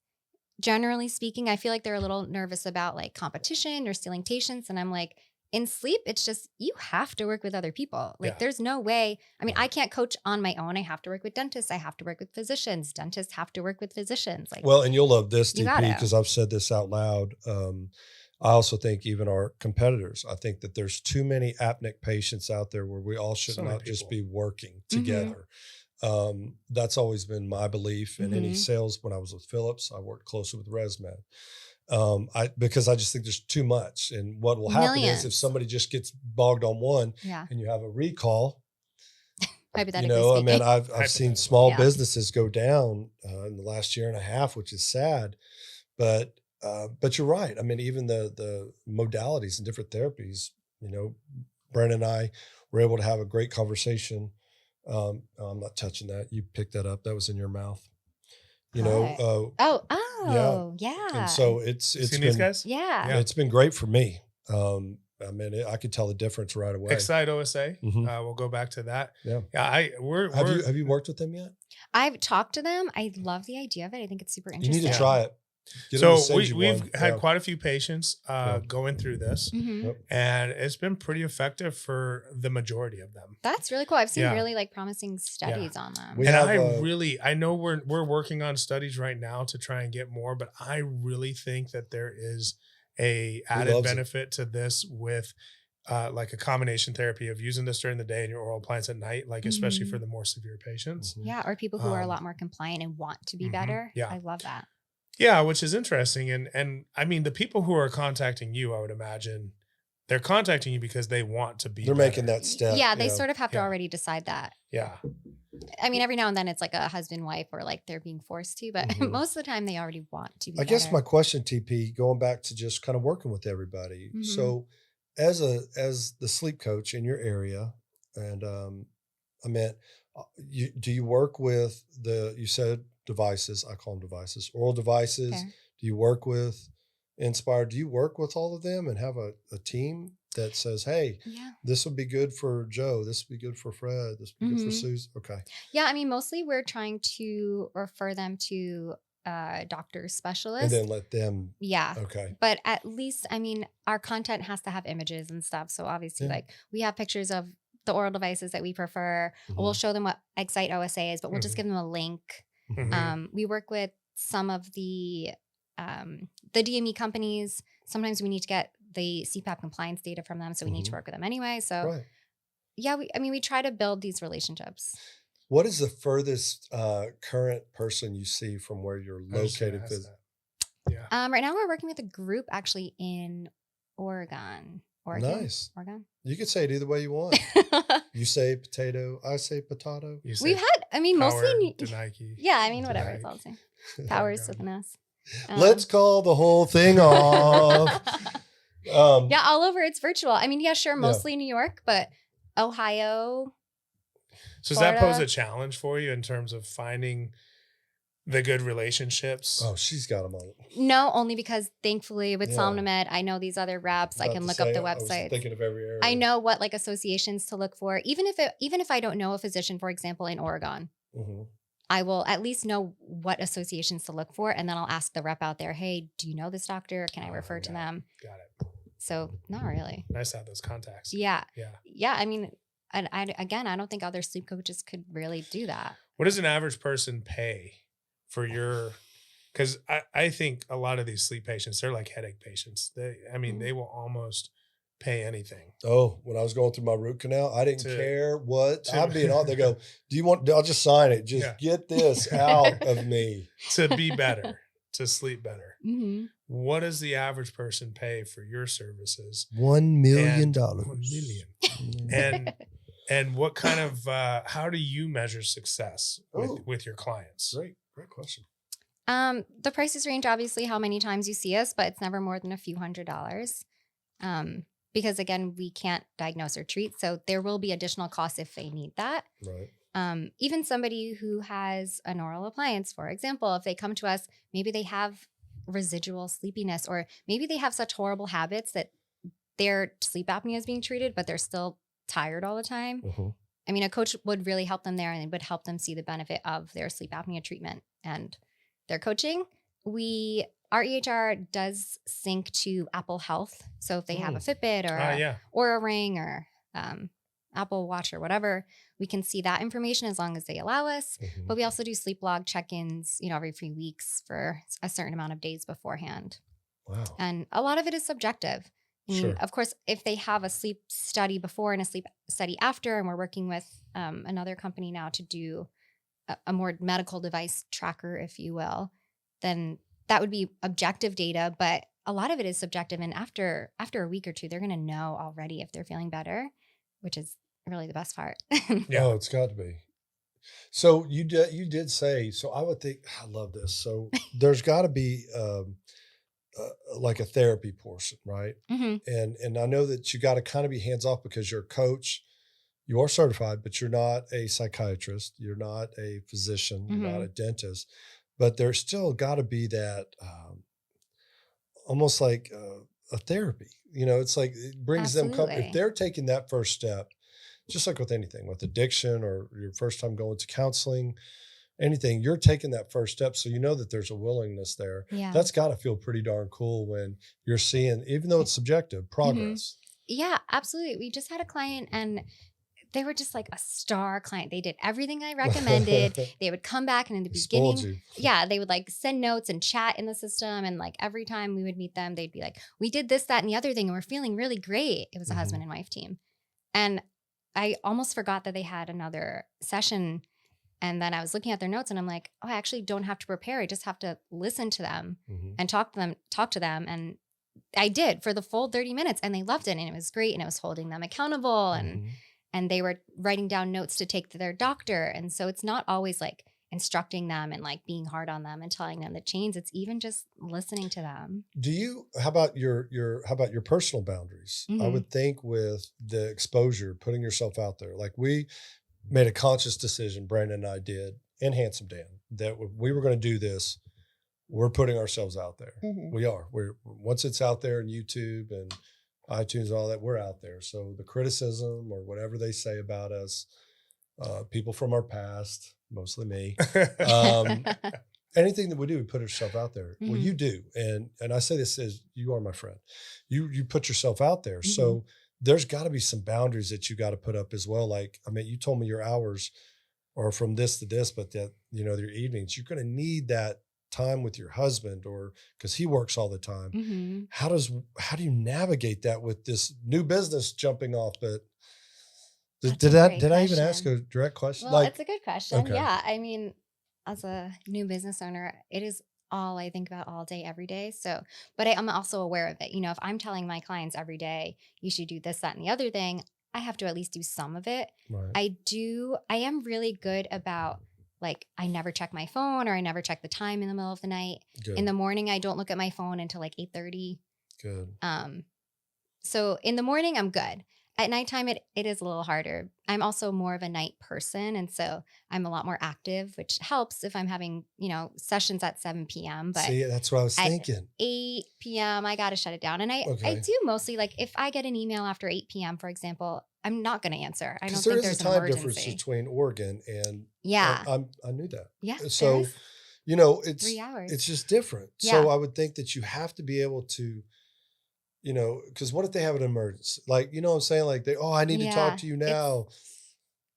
generally speaking, I feel like they're a little nervous about like competition or stealing patients. And I'm like, in sleep, it's just, you have to work with other people. Like Yeah. there's no way. I mean, I can't coach on my own. I have to work with dentists. I have to work with physicians. Dentists have to work with physicians. Like, Well, and you'll love this, You DP, gotta. because I've said this out loud. I also think even our competitors, I think that there's too many apneic patients out there where we all should So many not just people. be working Mhm. together. That's always been my belief in any Mhm. sales. When I was with Philips, I worked closely with ResMed. Because I just think there's too much. And what will happen is if Millions. somebody just gets bogged on one Yeah. and you have a recall, Hypothetically I speaking. mean, I've seen Hypothetically. small Yeah. businesses go down in the last year and a half, which is sad. But you're right. I mean, even the modalities and different therapies. Brandon and I were able to have a great conversation. I'm not touching that. You picked that up. That was in your mouth. What? Oh, yeah. And so it's Seen these been guys? Yeah. it's been great for me. I mean, I could tell the difference right away. Excite OSA. Mhm. We'll go back to that. Yeah. We're Have you worked with them yet? I've talked to them. I love the idea of it. I think it's super You interesting. need to try it. Get them to So send you we've one. had Yeah. quite a few patients going through this, Mhm. Yep. and it's been pretty effective for the majority of them. That's really cool. I've seen Yeah. really like promising studies on them. We and have, I know we're working on studies right now to try and get more, but I really think that there is a added loves it? benefit to this with like a combination therapy of using this during the day and your oral appliance at night, like especially Mhm. for the more severe patients. Mhm. Yeah. Or people who are a Um, lot more compliant and want to be mhm. better. Yeah. I love that. Yeah, which is interesting. And I mean, the people who are contacting you, I would imagine they're contacting you because they want to be They're making better. that step. Yeah. They sort of have to Yeah. already decide that. Yeah. I mean, every now and then it's like a husband, wife, or like they're being forced to, but Mhm. most of the time they already want to be I guess better. my question, TP, going back to just kind of working with everybody. Mhm. So, as the sleep coach in your area, and I meant, do you work with you said devices? I call them devices, oral devices. Okay. Do you work with Inspire? Do you work with all of them and have a team that says, "Hey, Yeah. this would be good for Joe. This would be good for Fred. This would be good for Mhm. Susan"? Okay. Yeah. I mean, mostly we're trying to refer them to doctor And specialists. then let them. Yeah. Okay. But at least, I mean, our content has to have images and stuff. So obviously, Yeah. like we have pictures of the oral devices that we prefer. We'll show them what Excite OSA is, but we'll just Mhm. give them a link. Mhm. We work with some of the DME companies. Sometimes we need to get the CPAP compliance data from them, so we need to Mhm. work with them anyway. So Right. yeah, we try to build these relationships. What is the furthest current person you see from where you're I was just gonna located? ask that. Yeah. Right now we're working with a group actually in Oregon. Nice. Oregon. You could say it either way you want. You say potato, I say potato. You say We've had, I mean, Power, mostly, DeNike. yeah, I mean, whatever, it's DeNike. all the same. Powers with an S. Let's call the whole thing off. Yeah, all over. It's virtual. I mean, yeah, sure, Yeah. mostly New York, but Ohio. So does that pose Florida. a challenge for you in terms of finding the good relationships? Oh, she's got them on it. No, only because thankfully with Yeah. SomnoMed, I know these other reps. I About can to look up say, the I was websites. thinking of every area. I know what like associations to look for. Even if I don't know a physician, for example, in Oregon, Mhm. I will at least know what associations to look for, and then I'll ask the rep out there, "Hey, do you know this doctor? Can I refer to them?" Got it. So not really. Nice to have those contacts. Yeah, Yeah. yeah. I mean, and I don't think other sleep coaches could really do that. What does an average person pay for your? Because I think a lot of these sleep patients, they're like headache patients. They will almost pay anything. Oh, when I was going through my root canal, I didn't To- care what. to- I'd be on. They go, "Do you want? I'll just sign it. Just Yeah. get this out of me." to be better, to sleep better. Mm-hmm. What does the average person pay for your services? $1 million. And- $1 million. And what kind of how do you measure success with your clients? Great question. The prices range obviously how many times you see us, but it's never more than a few $100s. Because again, we can't diagnose or treat, so there will be additional costs if they need that. Right. Even somebody who has an oral appliance, for example, if they come to us, maybe they have residual sleepiness, or maybe they have such horrible habits that their sleep apnea is being treated, but they're still tired all the time. Mhm. I mean, a coach would really help them there, and it would help them see the benefit of their sleep apnea treatment and their coaching. Our EHR does sync to Apple Health. So if they have a Fitbit or Yeah. or a Ring or Apple Watch or whatever, we can see that information as long as they allow us. Mhm. But we also do sleep log check-ins, every few weeks for a certain amount of days beforehand. Wow. And a lot of it is subjective. I mean, Sure. of course, if they have a sleep study before and a sleep study after, and we're working with another company now to do a more medical device tracker, if you will, then that would be objective data. But a lot of it is subjective. And after a week or two, they're going to know already if they're feeling better, which is really the best part. Yeah. Oh, it's got to be. So you did say, so I would think, I love this. So there's got to be like a therapy portion, right? hmm And I know that you got to kind of be hands off because you're a coach, you are certified, but you're not a psychiatrist, you're not a physician, you're not a dentist, but there's still got to be that almost like a therapy. You know, it's like it brings them Absolutely. if they're taking that first step, just like with anything, with addiction or your first time going to counseling, anything, you're taking that first step. So you know that there's a willingness there. Yeah. That's got to feel pretty darn cool when you're seeing, even though it's subjective, progress. Yeah, absolutely. We just had a client and they were just like a star client. They did everything I recommended. They would come back and in the beginning, Spoiled you. yeah, they would like send notes and chat in the system. And like every time we would meet them, they'd be like, we did this, that, and the other thing. And we're feeling really great. It was a Mhm. husband and wife team. And I almost forgot that they had another session. And then I was looking at their notes and I'm like, oh, I actually don't have to prepare. I just have to listen to them Mhm. and talk to them. And I did for the full 30 minutes and they loved it. And it was great. And it was holding them accountable Mhm. and they were writing down notes to take to their doctor. And so it's not always like instructing them and like being hard on them and telling them the chains. It's even just listening to them. How about your personal boundaries? I Mhm. would think with the exposure, putting yourself out there, like we made a conscious decision, Brandon and I did, and Handsome Dan, that we were going to do this. We're putting ourselves out there. We are. Once it's out there in YouTube and iTunes and all that, we're out there. So the criticism or whatever they say about us, people from our past, mostly me, anything that we do, we put ourselves out there. Well, Mhm. you do. And I say this as you are my friend. You put yourself out there. So there's got to be some boundaries that you got to put up as well. Like, I mean, you told me your hours are from this to this, but that, you know, your evenings, you're going to need that time with your husband or because he works all the time. Mhm. How do you navigate that with this new business jumping off? But That's a great did I even ask question. a direct question? Well, Like, it's a good question. okay. Yeah. I mean, as a new business owner, it is all I think about all day, every day. So, but I'm also aware of it. You know, if I'm telling my clients every day, you should do this, that, and the other thing, I have to at least do some of it. right. I am really good about like, I never check my phone or I never check the time in the middle of the night. Good. In the morning, I don't look at my phone until like 8:30. Good. So in the morning, I'm good. At nighttime, it is a little harder. I'm also more of a night person. And so I'm a lot more active, which helps if I'm having, you know, sessions at 7 p.m. But See, that's what I was at thinking. 8 p.m., I got to shut it down. And I Okay. do mostly like if I get an email after 8 p.m., for example, I'm not going to answer. I don't Because there think is there's a an time difference emergency. between Oregon and Yeah. I knew that. Yeah. So, there is you know, it's 3 hours. it's just different. Yeah. So I would think that you have to be able to, you know, because what if they have an emergency? Like, you know what I'm saying? Like I need to Yeah, talk to you now.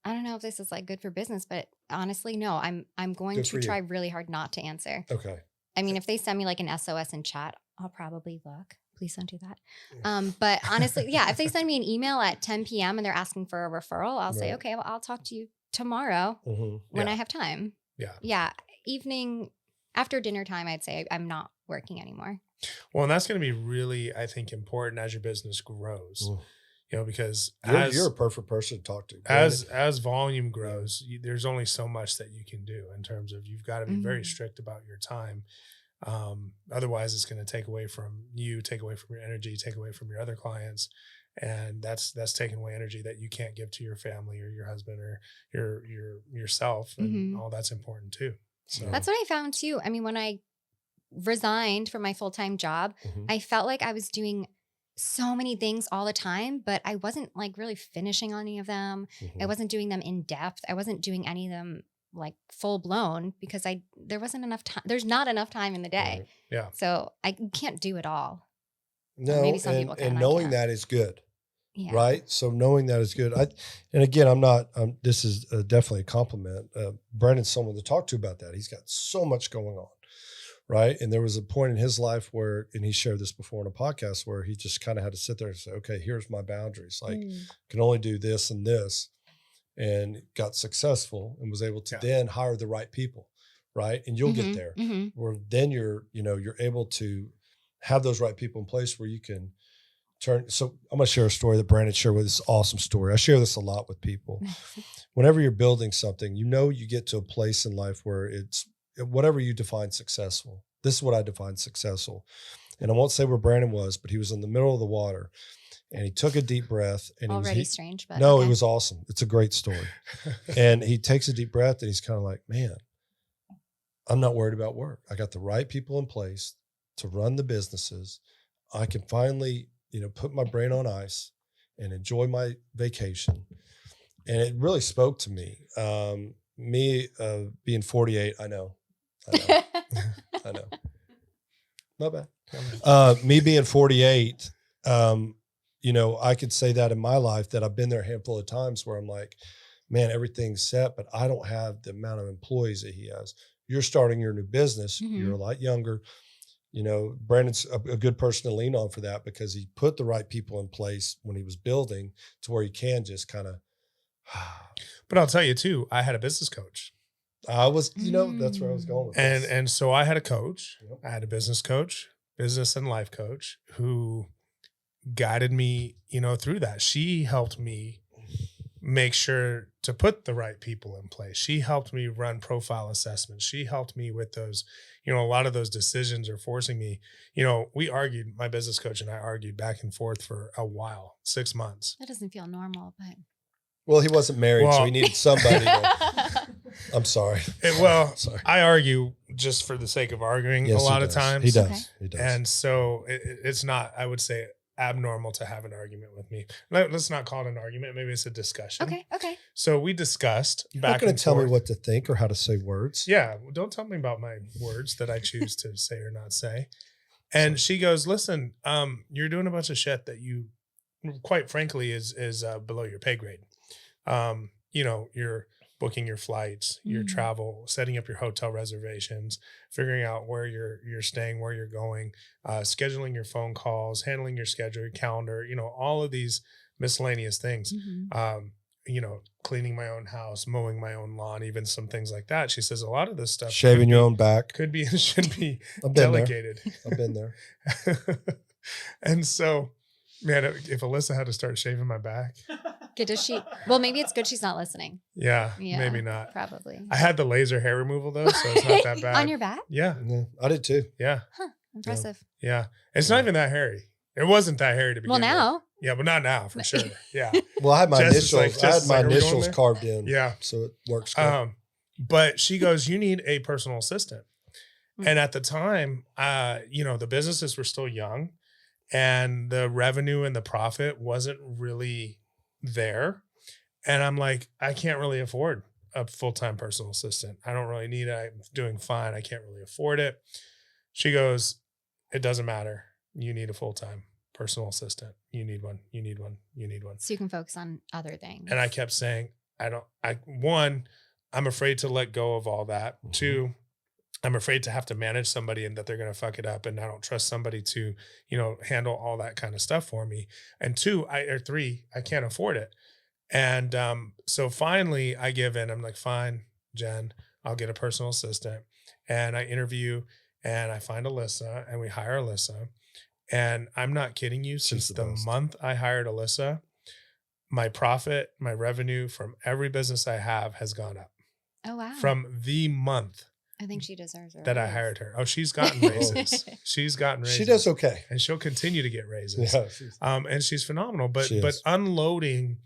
I don't know if this is like good for business, but honestly, no, I'm going Good for to you. try really hard not to answer. Okay. I mean, if they send me like an SOS in chat, I'll probably look. Please don't do that. But honestly, yeah, if they send me an email at 10 p.m. and they're asking for a referral, I'll say, Right. okay, well, I'll talk to you tomorrow Mhm. when Yeah. I have time. Yeah. Yeah. Evening after dinner time, I'd say I'm not working anymore. Well, and that's going to be really, I think, important as your business grows. Mm. You know, because You're a perfect person to talk to. as volume grows, there's only so much that you can do in terms of you've got to be very Mhm. strict about your time. Otherwise, it's going to take away from you, take away from your energy, take away from your other clients, and that's taking away energy that you can't give to your family or your husband or yourself, and Mhm. all that's important too. So That's what I found too. I mean, when I resigned from my full-time job, Mhm. I felt like I was doing so many things all the time, but I wasn't like really finishing on any of them. I Mhm. wasn't doing them in depth. I wasn't doing any of them like full blown because there wasn't enough time. There's not enough time in the day. Right. yeah, So I can't do it all. No, maybe some people can, and I knowing can't. that is good. Yeah. Right. So knowing that is good. And again, I'm not, this is definitely a compliment. Brandon's someone to talk to about that. He's got so much going on, right? And there was a point in his life where, and he shared this before in a podcast, where he just kind of had to sit there and say, okay, here's my boundaries. Like, can only do this and this, and got successful and was able to then hire the right people, right? And you'll get there where then you're able to have those right people in place where you can turn. So I'm going to share a story that Brandon shared with this awesome story. I share this a lot with people. Whenever you're building something, you get to a place in life where it's whatever you define successful. This is what I define successful. And I won't say where Brandon was, but he was in the middle of the water and he took a deep breath. And Already strange, but no, okay. It was awesome. It's a great story. And he takes a deep breath and he's kind of like, man, I'm not worried about work. I got the right people in place to run the businesses. I can finally, put my brain on ice and enjoy my vacation. And it really spoke to me. Me being 48, I know. I know. Not bad. Me being 48, I could say that in my life that I've been there a handful of times where I'm like, man, everything's set, but I don't have the amount of employees that he has. You're starting your new business. You're a lot younger. Brandon's a good person to lean on for that because he put the right people in place when he was building to where he can just kind of. But I'll tell you too, I had a business coach. I was, that's where I was going with this. And so I had a coach. Yep. I had a business coach, business and life coach who guided me, through that. She helped me make sure to put the right people in place. She helped me run profile assessments. She helped me with those, a lot of those decisions are forcing me. We argued, my business coach and I argued back and forth for a while, 6 months. That doesn't feel normal, but. Well, he wasn't married, so he needed somebody to. I'm sorry. Sorry. I argue just for the sake of arguing a lot of times. He does. Okay. He does. And so it's not, I would say, abnormal to have an argument with me. Let's not call it an argument. Maybe it's a discussion. Okay. So we discussed You're back not going and to tell me forth. what to think or how to say words. Yeah. Don't tell me about my words that I choose to say or not say. And she goes, listen, you're doing a bunch of shit that you, quite frankly, is below your pay grade. You're booking your flights, your travel, setting up your hotel reservations, figuring out where you're staying, where you're going, scheduling your phone calls, handling your schedule, your calendar, all of these miscellaneous things. Cleaning my own house, mowing my own lawn, even some things like that. She says a lot of this stuff, Shaving your own back, could be and should be I've been delegated. I've been there. And so, man, if Alyssa had to start shaving my back, Does she? Well, maybe it's good she's not listening. yeah, Yeah, maybe not. Probably. I had the laser hair removal though, so it's not that bad. On your back? Yeah, Yeah, I did too. yeah, Impressive. yeah. It's not even that hairy. It wasn't that hairy to begin Well, with. now. Yeah, but not now for sure. Yeah, Well, I had my Jess is initials. like- I Jess had is my like, are we going initials there? carved in. yeah. So it works good. But she goes, you need a personal assistant. Mm. And at the time, the businesses were still young and the revenue and the profit wasn't really there. And I'm like, I can't really afford a full-time personal assistant. I don't really need it. I'm doing fine. I can't really afford it. She goes, it doesn't matter. You need a full-time personal assistant. You need one. You need one. You need one. So you can focus on other things. And I kept saying, I'm afraid to let go of all that. Mhm. 2, I'm afraid to have to manage somebody and that they're going to fuck it up. And I don't trust somebody to, handle all that kind of stuff for me. And 3, I can't afford it. And so finally I give in. I'm like, fine, Jen, I'll get a personal assistant. And I interview and I find Alyssa and we hire Alyssa. And I'm not kidding you. Since the the best. month I hired Alyssa, my profit, my revenue from every business I have has gone up. Oh, wow. From the month I think she deserves a that I raise. hired her. Oh, she's gotten raises. She's gotten raises. She does okay. And she'll continue to get raises. Yeah. And she's phenomenal. But She is. unloading,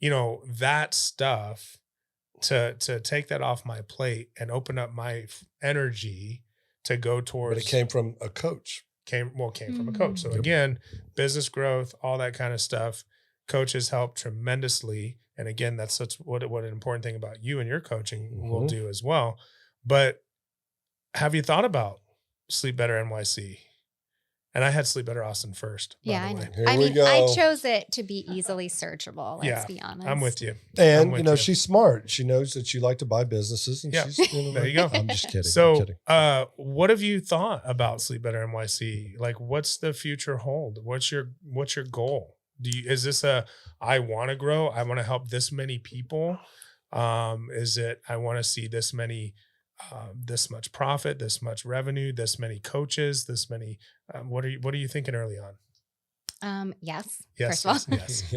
that stuff to take that off my plate and open up my energy to go towards. But it came from a coach. came from a coach. So Yep. again, business growth, all that kind of stuff. Coaches help tremendously. And again, that's what an important thing about you and your coaching will Mhm. do as well. But have you thought about Sleep Better NYC? And I had Sleep Better Austin first. By Yeah, the I way. know. Here I we mean, go. I chose it to be easily searchable. Let's be honest. I'm with you. And with you know, you. she's smart. She knows that you like to buy businesses, and Yeah. she's There you go. I'm just kidding. I'm So, kidding. what have you thought about Sleep Better NYC? Like, what's the future hold? What's your goal? Is this I want to grow? I want to help this many people? Is it I want to see this many, this much profit, this much revenue, this many coaches, this many? What are you thinking early on? Yes. Yes, First of all. yes.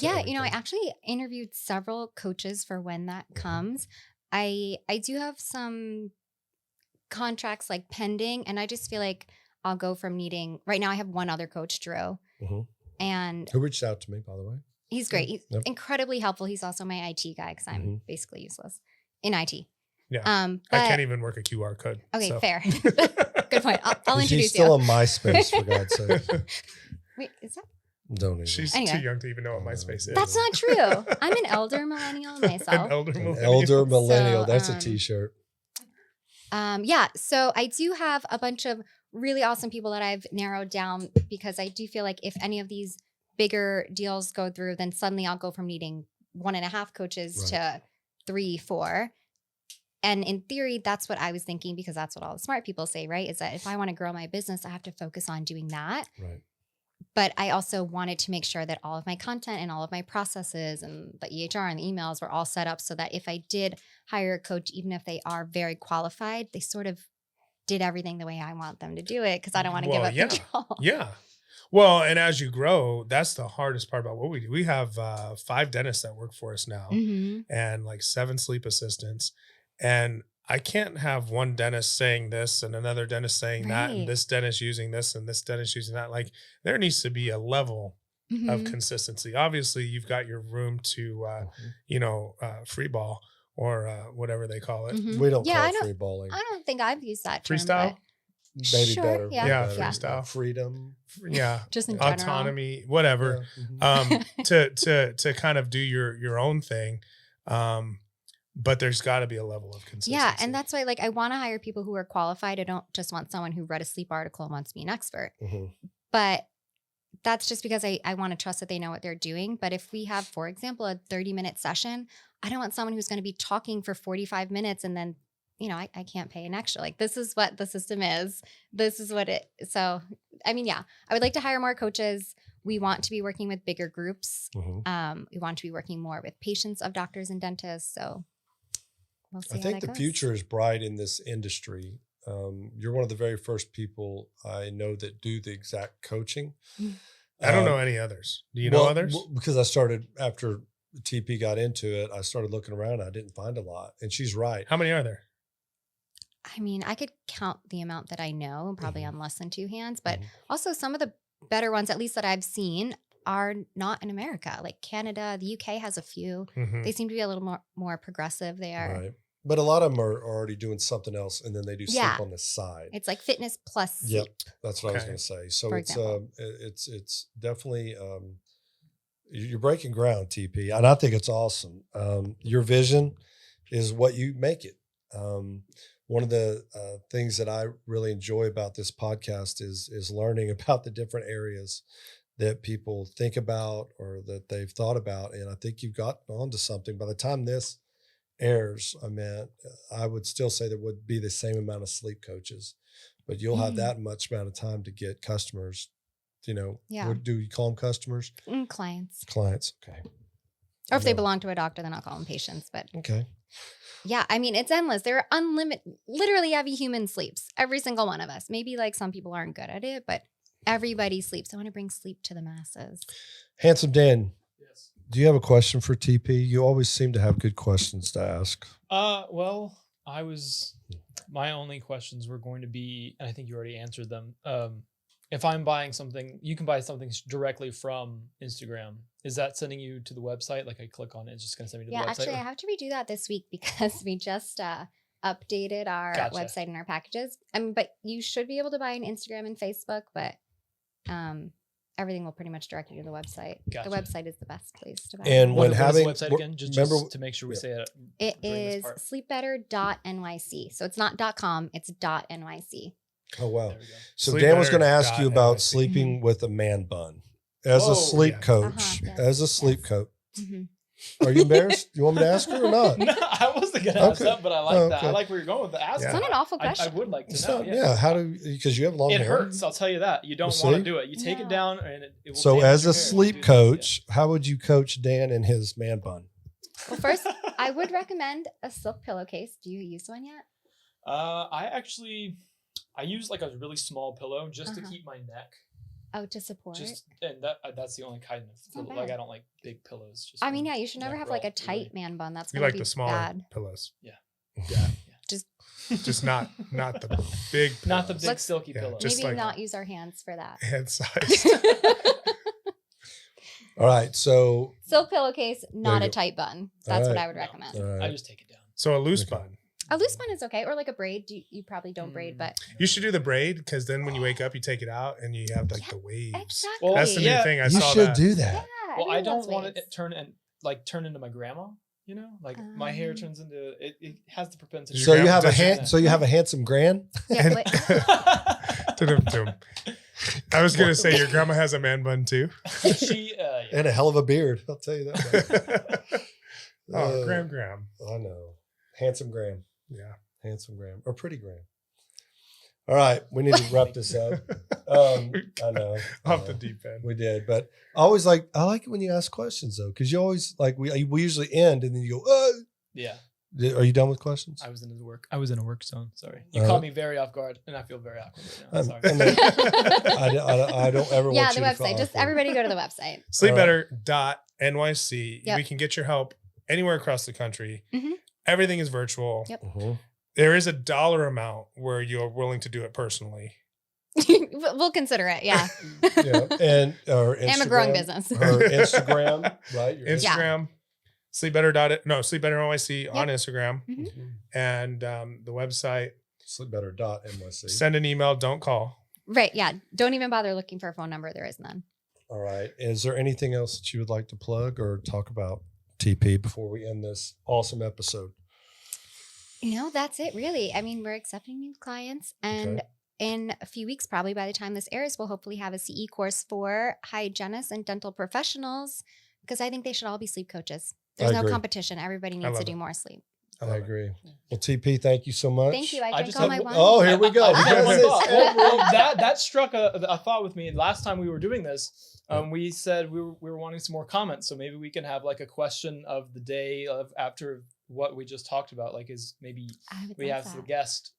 Yeah, you know, I actually interviewed several coaches for when that comes. I do have some contracts like pending, and I just feel like I'll go from needing right now. I have one other coach, Drew, Mhm. and Who reached out to me, by the way? he's great. He's Yep. incredibly helpful. He's also my IT guy because I'm Mhm. basically useless in IT. Yeah. I I can't even work a QR code. Okay, so. fair. Good point. I'll She's introduce still you. on MySpace, for God's sake. Wait, is that? Don't even. She's Anyway. too young to even know what MySpace is. That's not true. I'm an elder millennial myself. An elder An millennial. elder millennial. So, That's a T-shirt. Yeah, so I do have a bunch of really awesome people that I've narrowed down because I do feel like if any of these bigger deals go through, then suddenly I'll go from needing 1.5 coaches to 3, 4. And in theory, that's what I was thinking because that's what all the smart people say, right? Is that if I want to grow my business, I have to focus on doing that. Right. But I also wanted to make sure that all of my content and all of my processes and the EHR and the emails were all set up so that if I did hire a coach, even if they are very qualified, they sort of did everything the way I want them to do it because I don't want to give up control. Yeah. Well, and as you grow, that's the hardest part about what we do. We have 5 dentists that work for us now Mhm. and like 7 sleep assistants. And I can't have one dentist saying this and another dentist saying that, and Right. this dentist using this and this dentist using that. Like there needs to be a level of Mhm. consistency. Obviously, you've got your room to, free ball or whatever they call it. Mhm. We don't Yeah, call I it don't- free balling. I don't think I've used that term. Freestyle? Maybe Sure, better. yeah, Yeah, better. freestyle. Freedom. Yeah. Just in general. Autonomy, whatever. Yeah. Mhm. To kind of do your own thing. But there's got to be a level of consistency. Yeah, and that's why like I want to hire people who are qualified. I don't just want someone who read a sleep article and wants to be an expert. Mhm. But that's just because I want to trust that they know what they're doing. But if we have, for example, a 30-minute session, I don't want someone who's going to be talking for 45 minutes and then, I can't pay an extra. Like this is what the system is. This is what it. So, I mean, yeah, I would like to hire more coaches. We want to be working with bigger groups. Mhm. We want to be working more with patients of doctors and dentists. So we'll see I how think that the goes. future is bright in this industry. You're one of the very first people I know that do the exact coaching. I don't know Um, any others. Do you know others? Because I started after TP got into it, I started looking around. I didn't find a lot, and she's right. How many are there? I mean, I could count the amount that I know, probably Mhm. on less than 2 hands, but Mhm. also some of the better ones, at least that I've seen, are not in America. Like Canada, the UK has a few. Mhm. They seem to be a little more progressive there. Right, but a lot of them are already doing something else, and then they do Yeah. sleep on the side. It's like fitness plus Yep, sleep. that's what I was Okay. going to say. So For it's example. it's definitely you're breaking ground, TP, and I think it's awesome. Your vision is what you make it. One of the things that I really enjoy about this podcast is learning about the different areas that people think about or that they've thought about, and I think you've gotten onto something. By the time this airs, I would still say there would be the same amount of sleep coaches, but you'll have Mm. that much amount of time to get customers. Yeah. What do you call them? Customers, Clients. clients. Okay. Or if they know. belong to a doctor, then I'll call them patients. But Okay. yeah, I mean, it's endless. There are unlimited, literally every human sleeps. Every single one of us. Maybe like some people aren't good at it, but everybody sleeps. I want to bring sleep to the masses. Handsome Dan, Yes. do you have a question for TP? You always seem to have good questions to ask. Well, my only questions were going to be, and I think you already answered them. If I'm buying something, you can buy something directly from Instagram. Is that sending you to the website? Like I click on it, it's just going to send me to Yeah, the website? actually, I have to redo that this week because we just updated our Gotcha. website and our packages. But you should be able to buy on Instagram and Facebook, but everything will pretty much direct you to the website. Gotcha. The website is the best place to buy. And it. when What is having- the website wh- again? Just remember- to make sure we yeah. say it. It during this is part. sleepbetter.nyc. So it's not .com, it's .nyc. Oh, wow. There we go. So Sleep Dan was better going to ask you about NYC. sleeping with a man bun as Oh, a sleep yeah. coach. Yes, As a sleep yes. coach. Mhm. Are you embarrassed? You want me to ask her or not? No, I wasn't gonna ask Okay. that, but I like Oh, that. okay. I like where you're going with the ask. Yeah. It's not an awful I question. would like to It's know. not, Yeah. yeah. How do because you have long It hair? hurts. I'll tell you that. You don't Well, want to see? do it. You take No. it down, and it will. So, damage as your a hair if you sleep do this, coach, how would you coach Dan in his man bun? Well, first, I would recommend a silk pillowcase. Do you use one yet? I use like a really small pillow just to Uh-huh. keep my neck. Oh, to support. And that's the only kind of not pillow. Like bad. I don't like big pillows. Just I for mean, yeah, you should never neck have like a roll, tight really. man bun. That's You gonna like be the smaller bad. pillows. Yeah. Yeah. Just Just not the big Not the pillows. big Let's- silky yeah, pillow. just maybe like- not use our hands for that. head size. All right. So, Silk pillowcase, not you a go. tight bun. That's what right. I would recommend. all right. I just take it down. So a loose Okay. bun. A loose bun is okay, or like a braid. You probably don't braid, Mm. but You should do the braid because then when you wake up, you take it out and you have like Yeah, the waves. exactly. Well, That's the Yeah. new thing. I you saw should that. do Yeah, that. Well, I everyone don't loves want waves. it turn into my grandma. You know, like my hair turns into it. It has the propensity. Your So you grandma have a does hand. that. So you have a handsome grand. Yeah, And- wait. Dum-dum-dum. I was gonna say your grandma has a man bun too. She yeah. And a hell of a beard. I'll tell you that. Oh, Uh, Graham. I know. Handsome Graham. Yeah. Handsome Graham. Or pretty Graham. All right. We need to wrap this up. I know. Off the deep end. We did. But I like it when you ask questions though, because you always like we usually end and then you go, Yeah. Are you done with questions? I was in a work zone. Sorry, you Uh-huh. caught me very off guard, and I feel very awkward right now. I'm- Sorry. I don't ever Yeah, want the you to feel website. Just awkward. everybody go to the website. Sleepbetter.nyc. Yep. We can get your help anywhere across the country. Mhm. Everything is virtual. Yep. Mhm. There is a dollar amount where you're willing to do it personally. We'll consider it. Yeah. Yeah. And our Instagram. I'm a growing business. Her Instagram, right? Your Instagram, Sleepbetter NYC on Instagram. Mhm. And the website, Sleepbetter.nyc. send an email, don't call. Right. Yeah. Don't even bother looking for a phone number. There is none. All right. Is there anything else that you would like to plug or talk about, TP, before we end this awesome episode? No, that's it really. I mean, we're accepting new clients and Okay. in a few weeks, probably by the time this airs, we'll hopefully have a CE course for hygienists and dental professionals because I think they should all be sleep coaches. There's no agree. competition. Everybody needs love to do it. more sleep. I love it. agree. Well, TP, thank you so much. Thank you. I I drank just all have- my wine. Oh, here we go. I just have one Yes. thought. Well, that struck a thought with me. Last time we were doing this, we said we were wanting some more comments. So maybe we can have like a question of the day of after what we just talked about. Like, is maybe I would we love have the that. guest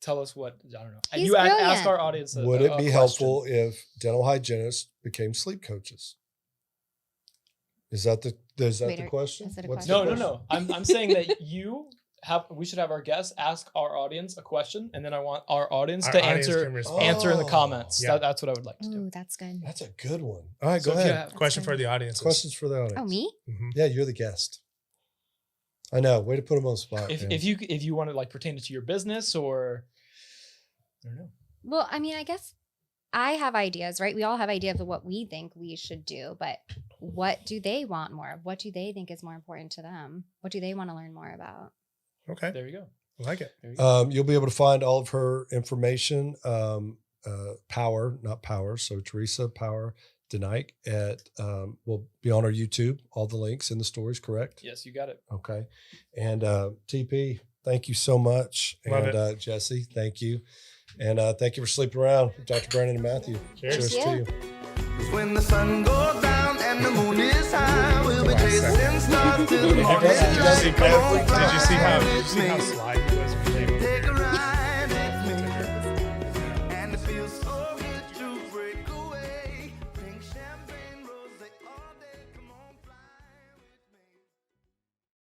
tell us what I don't know. And He's you ask brilliant. our audience. Would a it be question. helpful if dental hygienists became sleep coaches? Is that the Wait, question? is it a What's question? the No. I'm saying that we should have our guests ask our audience a question, and then I want our audience Our to audience answer can respond. answer in the Oh. comments. Yeah. That's what I would like to do. Ooh, that's good. That's a good one. All right, So go if you ahead. have- Question for the audience. Questions for the audience. Oh, me? Mhm. Yeah, you're the guest. I know. Way to put them on the spot. man. If you want to like pertain it to your business or I don't know. Well, I mean, I guess I have ideas, right? We all have ideas of what we think we should do, but what do they want more of? What do they think is more important to them? What do they want to learn more about? Okay. There you go. I like it. There you go. You'll be able to find all of her information. Power, not Power. So Teresa Power DeNike will be on our YouTube. All the links in the stories, correct? Yes, you got it. Okay. And TP, thank you so much. Love and Jesse, thank you. And thank you for sleeping around, Dr. Brandon and Matthew. Cheers. Cheers to Yeah. you. 'Cause when the sun goes down and the moon is high, we'll be Come on, chasing stars till the Did you morning see light. Come on, how fly slow